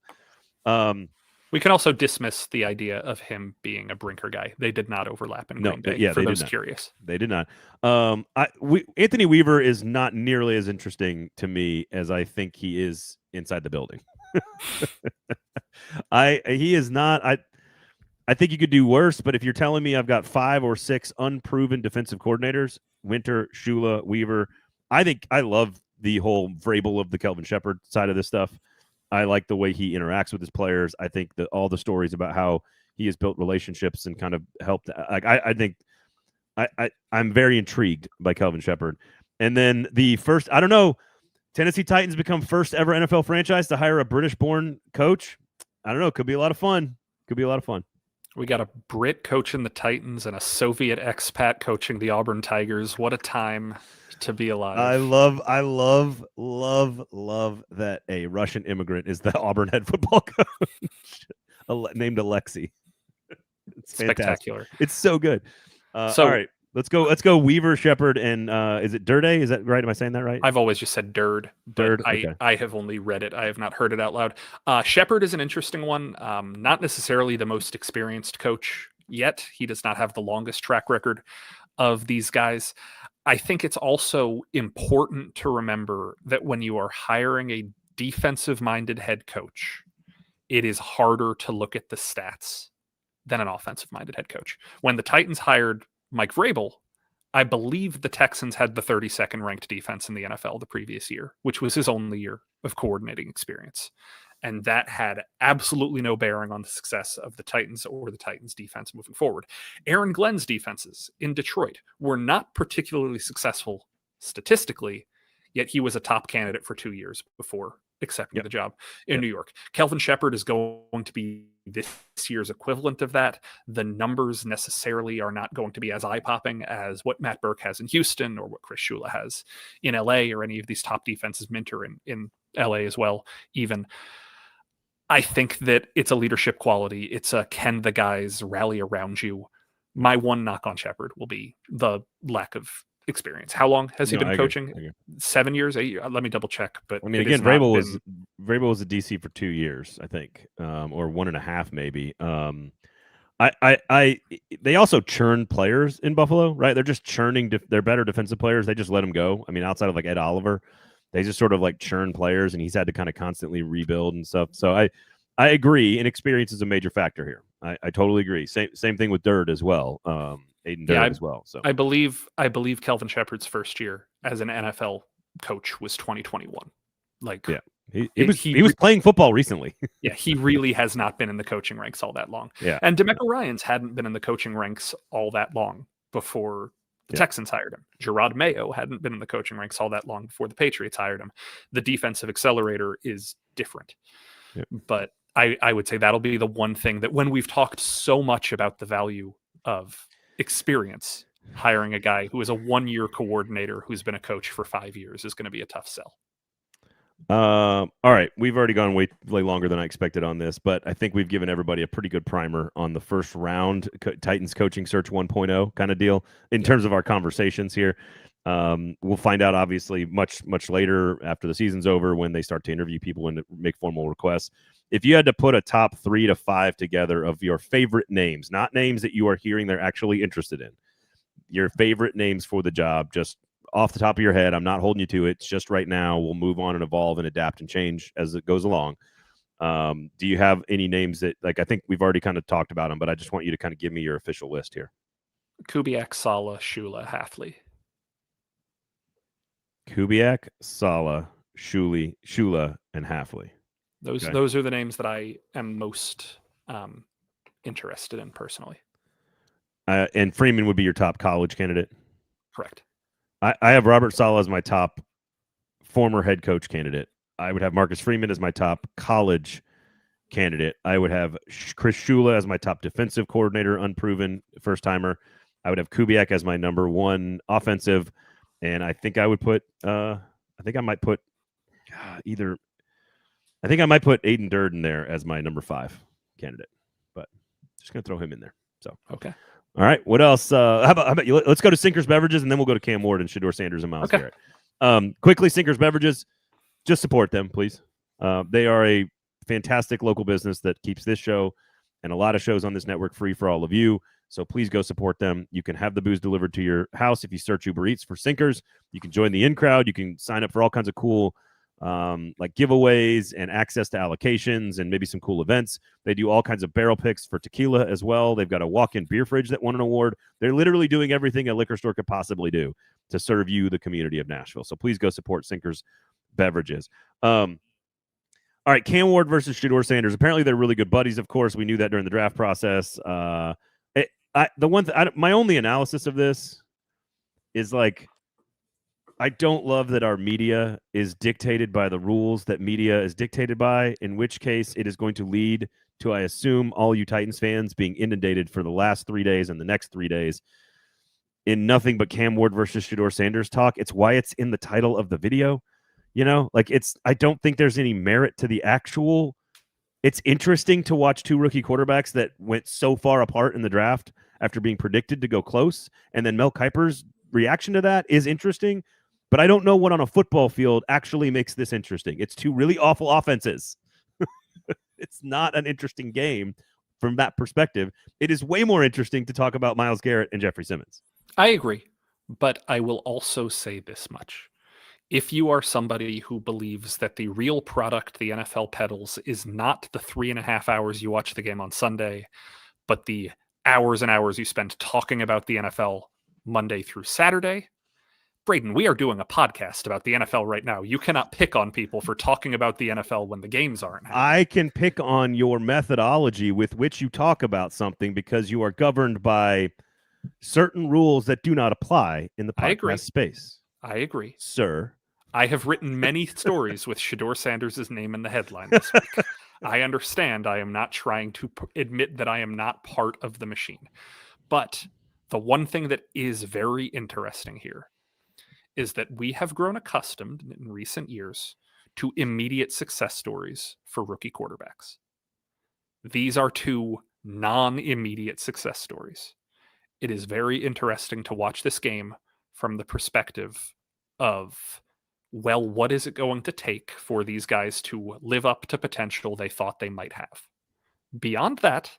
We can also dismiss the idea of him being a Brinker guy. They did not overlap in Green Bay, for those curious. They did not. Anthony Weaver is not nearly as interesting to me as I think he is inside the building. He is not. I think you could do worse, but if you're telling me I've got 5 or 6 unproven defensive coordinators, Winter, Shula, Weaver, I think I love the whole Vrabel of the Kelvin Shepherd side of this stuff. I like the way he interacts with his players. I think that all the stories about how he has built relationships and kind of helped. Like I think I'm very intrigued by Kelvin Shepherd. And then the first, I don't know, Tennessee Titans become first ever NFL franchise to hire a British-born coach. I don't know. Could be a lot of fun. We got a Brit coaching the Titans and a Soviet expat coaching the Auburn Tigers. What a time to be alive. I love that a Russian immigrant is the Auburn head football coach named Alexei. It's spectacular. It's so good. All right, let's go Weaver, Shepherd, and is it Durday? Is that right? Am I saying that right? I've always just said Durd. Okay. I have only read it. I have not heard it out loud. Shepherd is an interesting one. Not necessarily the most experienced coach yet. He does not have the longest track record of these guys. I think it's also important to remember that when you are hiring a defensive-minded head coach, it is harder to look at the stats than an offensive-minded head coach. When the Titans hired Mike Vrabel, I believe the Texans had the 32nd ranked defense in the NFL the previous year, which was his only year of coordinating experience. And that had absolutely no bearing on the success of the Titans or the Titans defense moving forward. Aaron Glenn's defenses in Detroit were not particularly successful statistically, yet he was a top candidate for 2 years before accepting the job in New York. Kelvin Shepard is going to be this year's equivalent of that. The numbers necessarily are not going to be as eye-popping as what Matt Burke has in Houston or what Chris Shula has in LA or any of these top defenses, Minter in LA as well, even. I think that it's a leadership quality. It's a can the guys rally around you. My one knock on Shepard will be the lack of experience. How long has he been coaching? 7 years, 8 years? Let me double check. But I mean, again, Vrabel was a DC for 2 years, I think, or 1.5 maybe. They also churn players in Buffalo, right? They're just churning. They're better defensive players. They just let them go. I mean, outside of like Ed Oliver, they just sort of like churn players, and he's had to kind of constantly rebuild and stuff. So I agree, and experience is a major factor here. I totally agree. Same thing with Durd as well. Aiden Durd as well. So I believe Kelvin Shepard's first year as an NFL coach was 2021. Like, yeah, he was playing football recently. Yeah, he really has not been in the coaching ranks all that long. Yeah, and DeMeco Ryans hadn't been in the coaching ranks all that long before the Texans hired him. Gerard Mayo hadn't been in the coaching ranks all that long before the Patriots hired him. The defensive accelerator is different. Yeah. But I would say that'll be the one thing that when we've talked so much about the value of experience, hiring a guy who is a 1-year coordinator who's been a coach for 5 years is going to be a tough sell. All right. We've already gone way longer than I expected on this, but I think we've given everybody a pretty good primer on the first round Titans coaching search 1.0 kind of deal in terms of our conversations here. We'll find out obviously much later after the season's over when they start to interview people and make formal requests. If you had to put a top 3 to 5 together of your favorite names, not names that you are hearing they're actually interested in, your favorite names for the job, just off the top of your head, I'm not holding you to it. It's just right now. We'll move on and evolve and adapt and change as it goes along. Do you have any names that, like, I think we've already kind of talked about them, but I just want you to kind of give me your official list here. Kubiak, Saleh, Shula, Hafley. Kubiak, Saleh, Shula, and Hafley. Those are the names that I am most interested in personally. And Freeman would be your top college candidate? Correct. I have Robert Saleh as my top former head coach candidate. I would have Marcus Freeman as my top college candidate. I would have Chris Shula as my top defensive coordinator, unproven first-timer. I would have Kubiak as my number 1 offensive. And I think I would put I might put Aiden Durd in there as my number 5 candidate. But just going to throw him in there. So okay. All right. What else? How about you? Let's go to Sinkers Beverages, and then we'll go to Cam Ward-Shedeur Sanders and Myles Garrett. Quickly, Sinkers Beverages, just support them, please. They are a fantastic local business that keeps this show and a lot of shows on this network free for all of you. So please go support them. You can have the booze delivered to your house if you search Uber Eats for Sinkers. You can join the in-crowd. You can sign up for all kinds of cool like giveaways and access to allocations and maybe some cool events. They do all kinds of barrel picks for tequila as well. They've got a walk-in beer fridge that won an award. They're literally doing everything a liquor store could possibly do to serve you, the community of Nashville. So please go support Sinkers Beverages. All right, Cam Ward versus Shedeur Sanders. Apparently they're really good buddies, of course. We knew that during the draft process. My only analysis of this is like, I don't love that our media is dictated by the rules that media is dictated by, in which case it is going to lead to, I assume, all you Titans fans being inundated for the last 3 days and the next 3 days in nothing but Cam Ward versus Shedeur Sanders talk. It's why it's in the title of the video. You know, like I don't think there's any merit to the actual. It's interesting to watch 2 rookie quarterbacks that went so far apart in the draft after being predicted to go close. And then Mel Kiper's reaction to that is interesting. But I don't know what on a football field actually makes this interesting. It's 2 really awful offenses. It's not an interesting game from that perspective. It is way more interesting to talk about Myles Garrett and Jeffrey Simmons. I agree. But I will also say this much. If you are somebody who believes that the real product the NFL peddles is not the 3.5 hours you watch the game on Sunday, but the hours and hours you spend talking about the NFL Monday through Saturday, Braden, we are doing a podcast about the NFL right now. You cannot pick on people for talking about the NFL when the games aren't happening. I can pick on your methodology with which you talk about something because you are governed by certain rules that do not apply in the podcast space. I agree. Sir. I have written many stories with Shedeur Sanders' name in the headline this week. I understand. I am not trying to admit that I am not part of the machine. But the one thing that is very interesting here is that we have grown accustomed in recent years to immediate success stories for rookie quarterbacks. These are two non-immediate success stories. It is very interesting to watch this game from the perspective of, well, what is it going to take for these guys to live up to potential they thought they might have? Beyond that,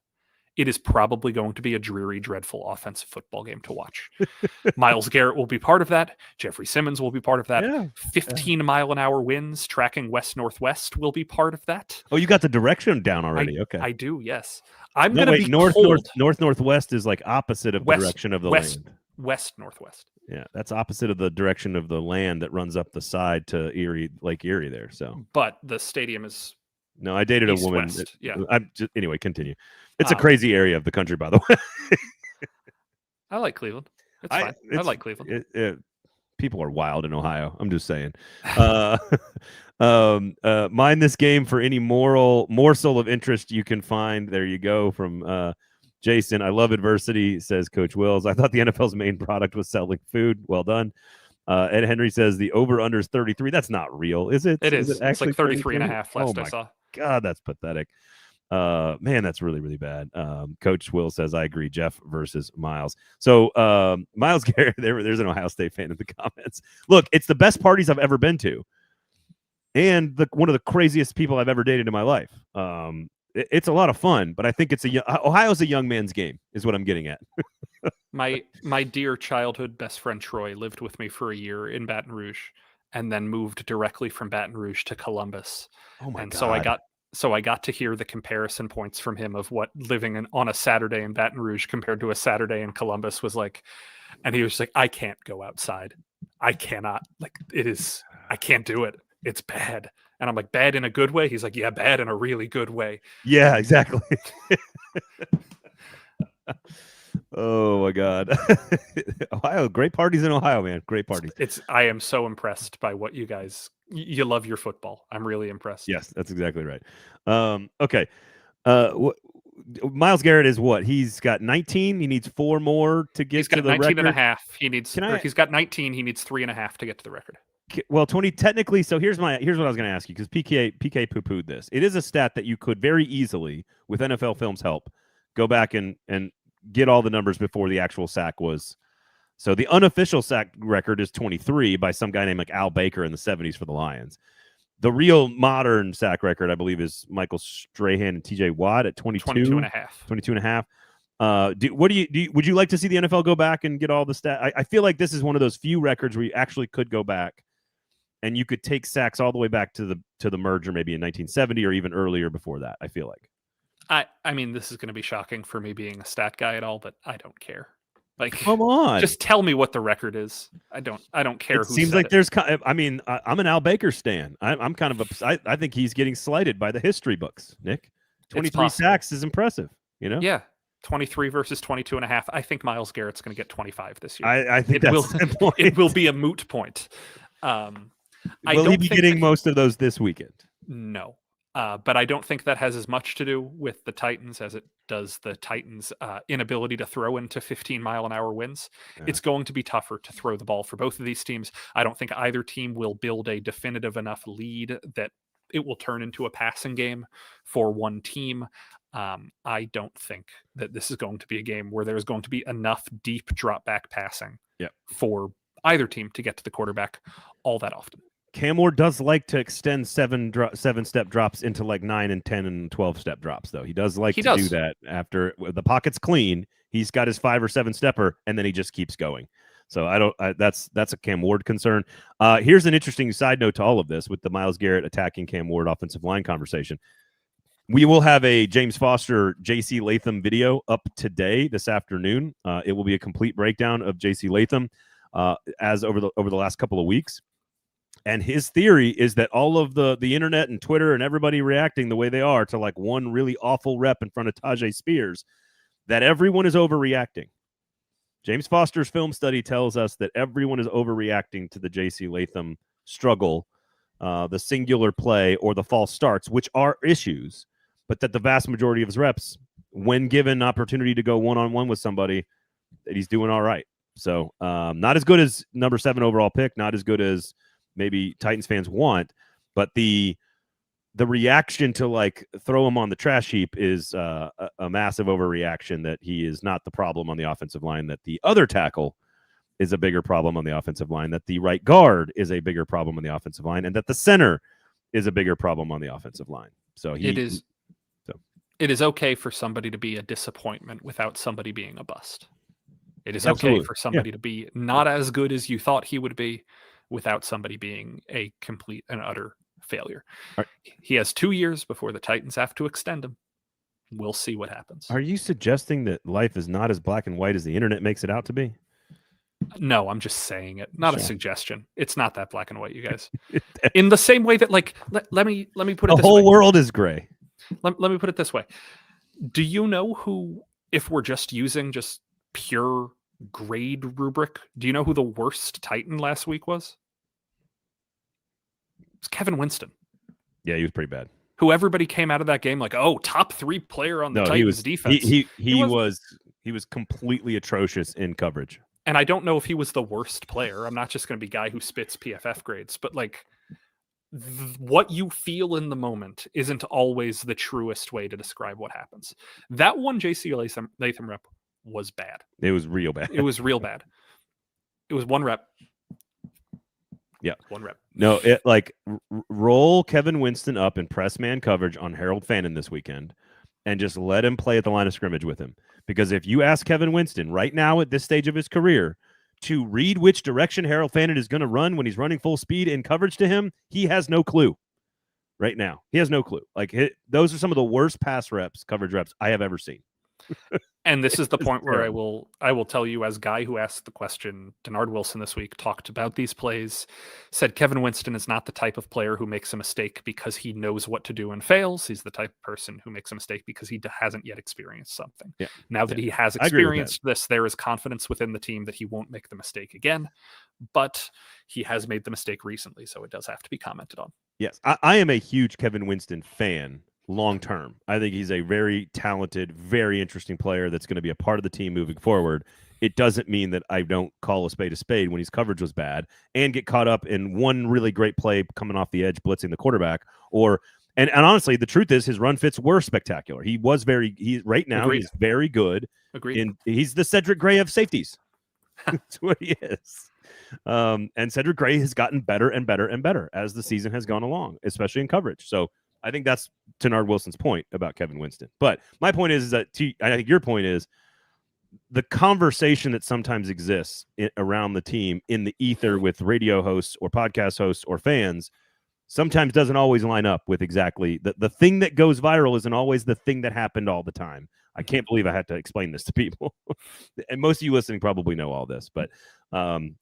it is probably going to be a dreary, dreadful offensive football game to watch. Myles Garrett will be part of that. Jeffrey Simmons will be part of that. 15-mile-an-hour winds tracking west-northwest will be part of that. Oh, you got the direction down already. Okay. I do, yes. I'm going to be northwest is like opposite of the direction of the land. West-northwest. Yeah, that's opposite of the direction of the land that runs up the side to Lake Erie there. So, but the stadium is no. I dated a woman. Anyway, continue. It's a crazy area of the country, by the way. I like Cleveland. It's fine. I like Cleveland. People are wild in Ohio. I'm just saying. Mind this game for any morsel of interest you can find. There you go from Jason. I love adversity, says Coach Wills. I thought the NFL's main product was selling food. Well done. Ed Henry says the over-under is 33. That's not real, is it? It is. It's like 33.5 last I saw. God, that's pathetic. Man, that's really, really bad. Coach Will says, I agree, Jeff versus Myles. So Myles Garrett, there's an Ohio State fan in the comments. Look, it's the best parties I've ever been to. And one of the craziest people I've ever dated in my life. It's a lot of fun, but I think Ohio's a young man's game is what I'm getting at. My dear childhood best friend Troy lived with me for a year in Baton Rouge and then moved directly from Baton Rouge to Columbus. Oh my God. So I got to hear the comparison points from him of what living on a Saturday in Baton Rouge compared to a Saturday in Columbus was like. And he was like, I can't go outside. I cannot. I can't do it. It's bad. And I'm like, bad in a good way? He's like, yeah, bad in a really good way. Yeah, exactly. Oh my God. Ohio, great parties in Ohio, man. Great parties. I am so impressed by what you guys, you love your football. I'm really impressed. Yes, that's exactly right. Okay. Myles Garrett is what? He's got 19. He needs 4 more to get to the record. He's got 19 and a half. He's got 19. He needs 3.5 to get to the record. Well, 20 technically. So here's what I was going to ask you, because PK poo-pooed this. It is a stat that you could very easily, with NFL Film's help, go back and get all the numbers before the actual sack was. So the unofficial sack record is 23 by some guy named like Al Baker in the 70s for the Lions. The real modern sack record, I believe, is Michael Strahan and TJ Watt at 22 and a half. 22 and a half. Would you like to see the NFL go back and get all the stats? I feel like this is one of those few records where you actually could go back and you could take sacks all the way back to the merger, maybe in 1970 or even earlier before that. I feel like. I mean, this is going to be shocking for me being a stat guy at all, but I don't care. Like, come on, just tell me what the record is. I don't care. It seems like there's. I mean, I'm an Al Baker stan. I'm kind of. I think he's getting slighted by the history books. Nick, 23 sacks is impressive. You know. Yeah, 23 versus 22 and a half. I think Myles Garrett's going to get 25 this year. I think it will be a moot point. Will he be getting most of those this weekend? No. But I don't think that has as much to do with the Titans as it does the Titans' inability to throw into 15-mile-an-hour winds. Yeah. It's going to be tougher to throw the ball for both of these teams. I don't think either team will build a definitive enough lead that it will turn into a passing game for one team. I don't think that this is going to be a game where there's going to be enough deep drop-back passing for either team to get to the quarterback all that often. Cam Ward does like to extend 7-step drops into like 9 and 10 and 12-step drops, though. He does like to do that after the pocket's clean. He's got his 5 or 7 stepper, and then he just keeps going. So that's a Cam Ward concern. Here's an interesting side note to all of this with the Myles Garrett attacking Cam Ward offensive line conversation. We will have a James Foster, J.C. Latham video up today, this afternoon. It will be a complete breakdown of J.C. Latham as over the last couple of weeks. And his theory is that all of the internet and Twitter and everybody reacting the way they are to like one really awful rep in front of Tajay Spears, that everyone is overreacting. James Foster's film study tells us that everyone is overreacting to the J.C. Latham struggle, the singular play or the false starts, which are issues, but that the vast majority of his reps, when given opportunity to go one-on-one with somebody, that he's doing all right. So not as good as number 7 overall pick, not as good as maybe Titans fans want, but the reaction to like throw him on the trash heap is a massive overreaction, that he is not the problem on the offensive line, that the other tackle is a bigger problem on the offensive line, that the right guard is a bigger problem on the offensive line, and that the center is a bigger problem on the offensive line. So it is okay for somebody to be a disappointment without somebody being a bust. It is okay for somebody to be not as good as you thought he would be without somebody being a complete and utter failure. Right. He has 2 years before the Titans have to extend him. We'll see what happens. Are you suggesting that life is not as black and white as the internet makes it out to be? No, I'm just saying it. Not a suggestion. It's not that black and white, you guys. In the same way that, like, let me put it this way. The whole world is gray. Let me put it this way. Do you know who, if we're just using just pure grade rubric, do you know who the worst Titan last week was? It was Kevin Winston. Yeah, he was pretty bad. Who everybody came out of that game like, oh, top 3 player on the Titans defense. He was completely atrocious in coverage. And I don't know if he was the worst player. I'm not just going to be guy who spits PFF grades, but like what you feel in the moment isn't always the truest way to describe what happens. That one J.C. Latham rep was bad. It was real bad. It was real bad. It was 1 rep. Yeah. 1 rep. No, roll Kevin Winston up in press man coverage on Harold Fannin this weekend and just let him play at the line of scrimmage with him. Because if you ask Kevin Winston right now at this stage of his career to read which direction Harold Fannin is going to run when he's running full speed in coverage to him, he has no clue right now. He has no clue. Like those are some of the worst pass reps, coverage reps I have ever seen. And this is the point where I will tell you, as guy who asked the question, Denard Wilson this week talked about these plays, said Kevin Winston is not the type of player who makes a mistake because he knows what to do and fails. He's the type of person who makes a mistake because he hasn't yet experienced something. Yeah. Now that he has experienced this, there is confidence within the team that he won't make the mistake again, but he has made the mistake recently, so it does have to be commented on. Yes, I am a huge Kevin Winston fan. Long term, I think he's a very talented, very interesting player that's going to be a part of the team moving forward. It doesn't mean that I don't call a spade when his coverage was bad and get caught up in one really great play coming off the edge, blitzing the quarterback. And honestly, the truth is his run fits were spectacular. He was right now Agreed. He's very good. Agreed. He's the Cedric Gray of safeties. That's what he is. And Cedric Gray has gotten better and better and better as the season has gone along, especially in coverage. So I think that's Denard Wilson's point about Kevin Winston. But my point is that I think your point is the conversation that sometimes exists around the team in the ether with radio hosts or podcast hosts or fans sometimes doesn't always line up with exactly the thing that goes viral isn't always the thing that happened all the time. I can't believe I had to explain this to people. And most of you listening probably know all this. But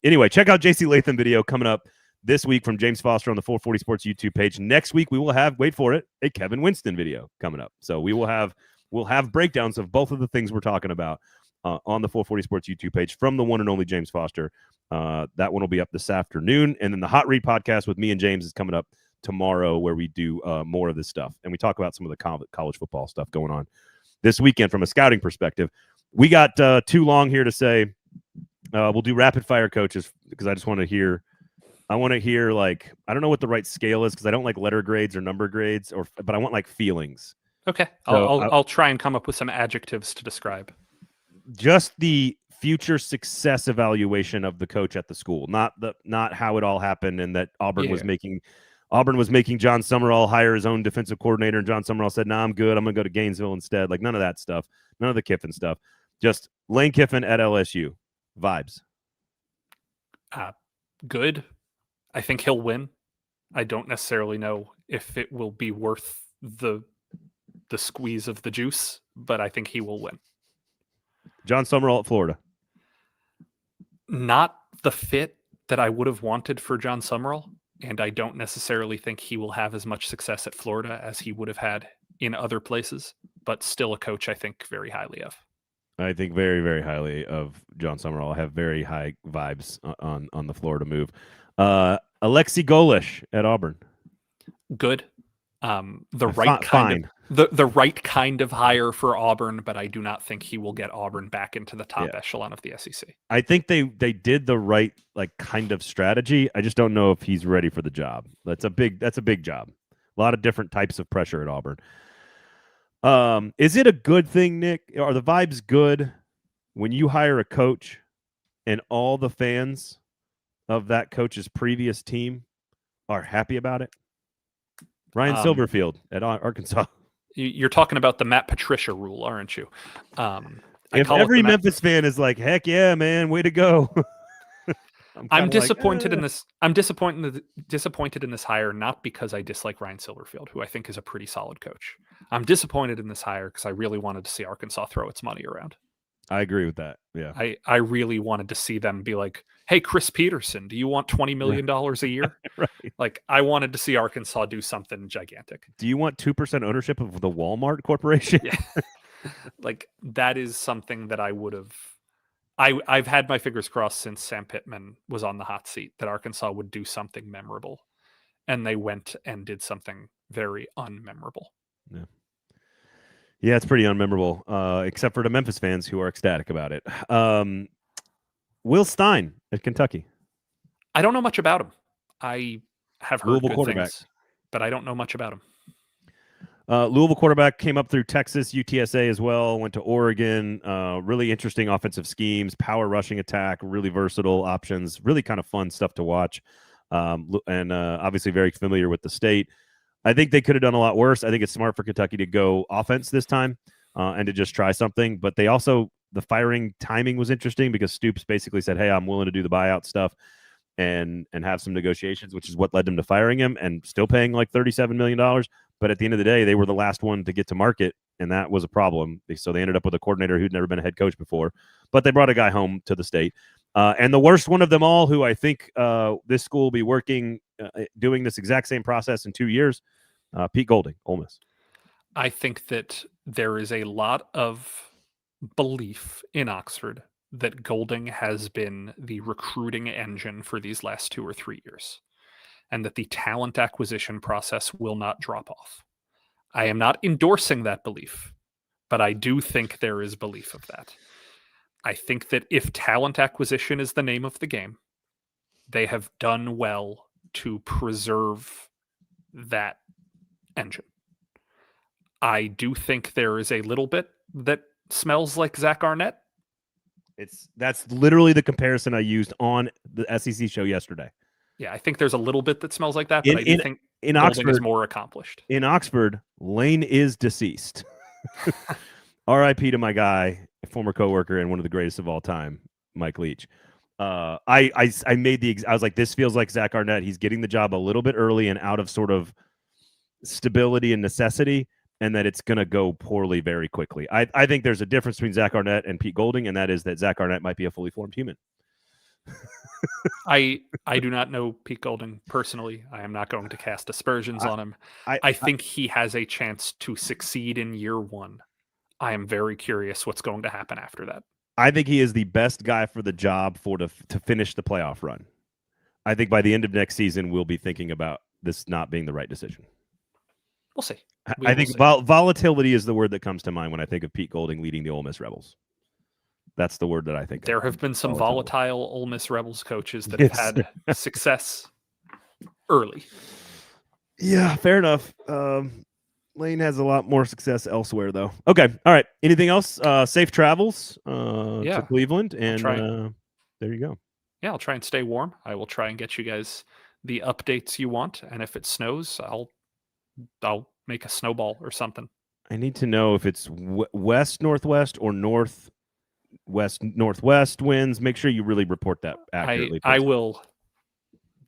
anyway, check out J.C. Latham video coming up this week from James Foster on the 440 Sports YouTube page. Next week, we will have, wait for it, a Kevin Winston video coming up. So we'll have breakdowns of both of the things we're talking about on the 440 Sports YouTube page from the one and only James Foster. That one will be up this afternoon. And then the Hot Read podcast with me and James is coming up tomorrow, where we do more of this stuff. And we talk about some of the college football stuff going on this weekend from a scouting perspective. We got too long here to say we'll do rapid fire coaches because I just want to hear. I want to hear, like, I don't know what the right scale is because I don't like letter grades or number grades, but I want like feelings. Okay. I'll try and come up with some adjectives to describe. Just the future success evaluation of the coach at the school, not how it all happened and that Auburn was making John Summerall hire his own defensive coordinator, and John Summerall said, "Nah, I'm good. I'm going to go to Gainesville instead." Like none of that stuff. None of the Kiffin stuff. Just Lane Kiffin at LSU vibes. Good. I think he'll win. I don't necessarily know if it will be worth the squeeze of the juice, but I think he will win. John Summerall at Florida. Not the fit that I would have wanted for John Summerall, and I don't necessarily think he will have as much success at Florida as he would have had in other places, but still a coach I think very highly of. I think very, very highly of John Summerall. I have very high vibes on the Florida move. Alexi Golish at Auburn. Good. The right kind of hire for Auburn, but I do not think he will get Auburn back into the top echelon of the SEC. I think they did the right kind of strategy. I just don't know if he's ready for the job. That's a big job. A lot of different types of pressure at Auburn. Is it a good thing, Nick? Are the vibes good when you hire a coach and all the fans of that coach's previous team are happy about it? Ryan Silverfield at Arkansas. You're talking about the Matt Patricia rule, aren't you? If every Memphis fan is like, heck yeah, man, way to go. I'm disappointed in this. I'm disappointed in this hire, not because I dislike Ryan Silverfield, who I think is a pretty solid coach. I'm disappointed in this hire because I really wanted to see Arkansas throw its money around. I agree with that. Yeah. I really wanted to see them be like, hey, Chris Peterson, do you want $20 million a year? Right. Like, I wanted to see Arkansas do something gigantic. Do you want 2% ownership of the Walmart Corporation? Yeah. Like, that is something that I would have. I've had my fingers crossed since Sam Pittman was on the hot seat that Arkansas would do something memorable. And they went and did something very unmemorable. Yeah. Yeah, it's pretty unmemorable, except for the Memphis fans who are ecstatic about it. Will Stein at Kentucky. I don't know much about him. I have heard Louisville good quarterback. things, but I don't know much about him. Louisville quarterback came up through Texas, UTSA as well, went to Oregon. Really interesting offensive schemes, power rushing attack, really versatile options, really kind of fun stuff to watch. And obviously very familiar with the state. I think they could have done a lot worse. I think it's smart for Kentucky to go offense this time and to just try something. But they also, the firing timing was interesting because Stoops basically said, hey, I'm willing to do the buyout stuff and have some negotiations, which is what led them to firing him and still paying like $37 million. But at the end of the day, they were the last one to get to market, and that was a problem. So they ended up with a coordinator who'd never been a head coach before. But they brought a guy home to the state. And the worst one of them all, who I think this school will be working, doing this exact same process in 2 years, Pete Golding, Ole Miss. I think that there is a lot of belief in Oxford that Golding has been the recruiting engine for these last 2 or 3 years, and that the talent acquisition process will not drop off. I am not endorsing that belief, but I do think there is belief of that. I think that if talent acquisition is the name of the game, they have done well to preserve that engine. I do think there is a little bit that smells like Zach Arnett. That's literally the comparison I used on the SEC show yesterday. Yeah, I think there's a little bit that smells like that, but I do think in Golding Oxford is more accomplished. In Oxford, Lane is deceased. R.I.P. to my guy, a former coworker and one of the greatest of all time, Mike Leach. I was like, this feels like Zach Arnett. He's getting the job a little bit early and out of sort of stability and necessity, and that it's going to go poorly very quickly. I think there's a difference between Zach Arnett and Pete Golding, and that is that Zach Arnett might be a fully formed human. I do not know Pete Golding personally. I am not going to cast aspersions on him. I think he has a chance to succeed in year one. I am very curious what's going to happen after that. I think he is the best guy for the job to finish the playoff run. I think by the end of next season, we'll be thinking about this not being the right decision. We'll see. I think volatility is the word that comes to mind when I think of Pete Golding leading the Ole Miss Rebels. That's the word that I think. There have been some volatile Ole Miss Rebels coaches that have had success early. Yeah, fair enough. Lane has a lot more success elsewhere, though. Okay, all right. Anything else? Safe travels to Cleveland, and there you go. Yeah, I'll try and stay warm. I will try and get you guys the updates you want, and if it snows, I'll make a snowball or something. I need to know if it's west northwest or north west northwest winds. Make sure you really report that accurately. I will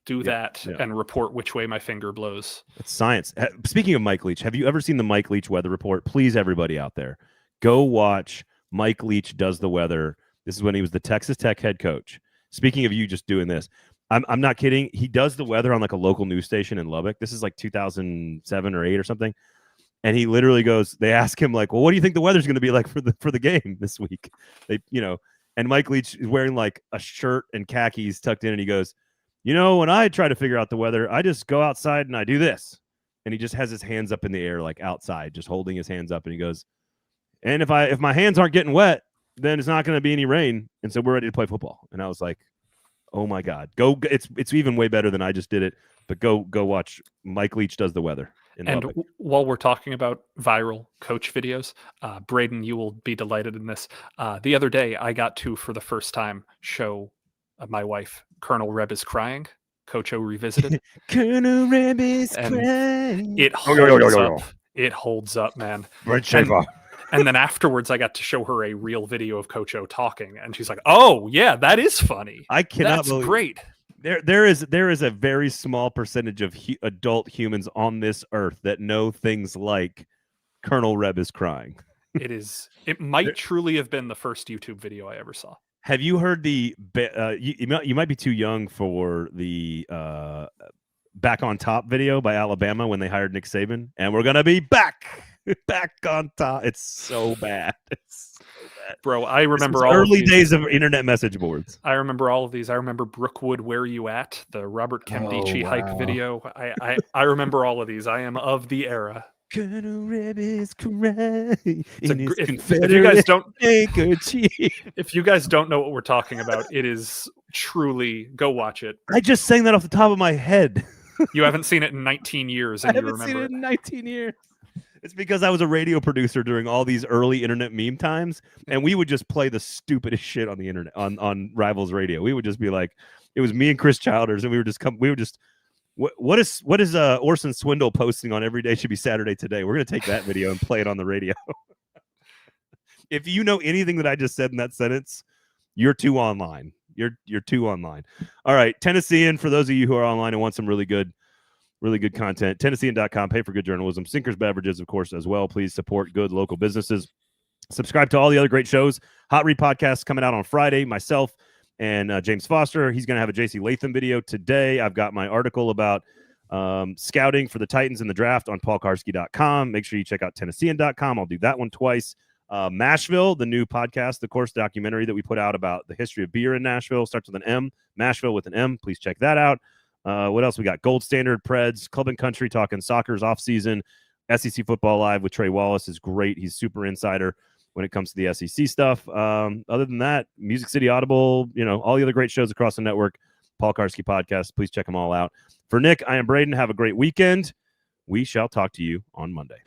do that yeah. and report which way my finger blows. It's science. Speaking of Mike Leach, have you ever seen the Mike Leach weather report? Please, everybody out there, go watch Mike Leach Does the Weather. This is when he was the Texas Tech head coach. Speaking of you just doing this, I'm not kidding. He does the weather on like a local news station in Lubbock. This is like 2007 or 8 or something. And he literally goes, they ask him like, well, what do you think the weather's going to be like for the game this week? And Mike Leach is wearing like a shirt and khakis tucked in. And he goes, when I try to figure out the weather, I just go outside and I do this. And he just has his hands up in the air, like outside, just holding his hands up. And he goes, and if my hands aren't getting wet, then it's not going to be any rain. And so we're ready to play football. And I was like, oh my God, go. It's even way better than I just did it, but go watch Mike Leach Does the Weather. And while we're talking about viral coach videos, Braden, you will be delighted in this. The other day, I got to, for the first time, show my wife, Colonel Reb is Crying, Coach O Revisited. Colonel Reb is crying. It holds up. It holds up, man. And then afterwards, I got to show her a real video of Coach O talking, and she's like, "Oh yeah, that is funny. I cannot believe great." There is a very small percentage of adult humans on this earth that know things like Colonel Reb is Crying. It might truly have been the first YouTube video I ever saw. Have you heard the? You might be too young for the Back on Top video by Alabama when they hired Nick Saban, and we're gonna be back on top. It's so bad. Bro, I remember all early days of internet message boards. I remember all of these. I remember Brookwood, Where You At? The Robert Camdici hike video. I remember all of these. I am of the era. Colonel Reb is crying. If you guys don't know what we're talking about, it is truly, go watch it. I just sang that off the top of my head. You haven't seen it in 19 years, and you remember seen it in 19 years. It's because I was a radio producer during all these early internet meme times, and we would just play the stupidest shit on the internet on Rivals Radio. We would just be like, it was me and Chris Childers, and we would just what is Orson Swindle posting on Every Day Should Be Saturday Today? We're gonna take that video and play it on the radio. If you know anything that I just said in that sentence, you're too online. You're too online. All right, Tennessean, for those of you who are online and want some really good content, Tennessean.com, pay for good journalism. Sinkers Beverages, of course, as well. Please support good local businesses. Subscribe to all the other great shows. Hot Read Podcast coming out on Friday. Myself and James Foster. He's going to have a JC Latham video today. I've got my article about scouting for the Titans in the draft on paulkarski.com. Make sure you check out Tennessean.com. I'll do that one twice. Mashville, the new podcast, the course documentary that we put out about the history of beer in Nashville, starts with an M. Mashville with an M. Please check that out. What else we got? Gold Standard Preds, Club and Country, talking soccer's off season. SEC Football Live with Trey Wallace is great. He's super insider when it comes to the SEC stuff. Other than that, Music City Audible, all the other great shows across the network. Paul Karski Podcast. Please check them all out. For Nick, I am Braden. Have a great weekend. We shall talk to you on Monday.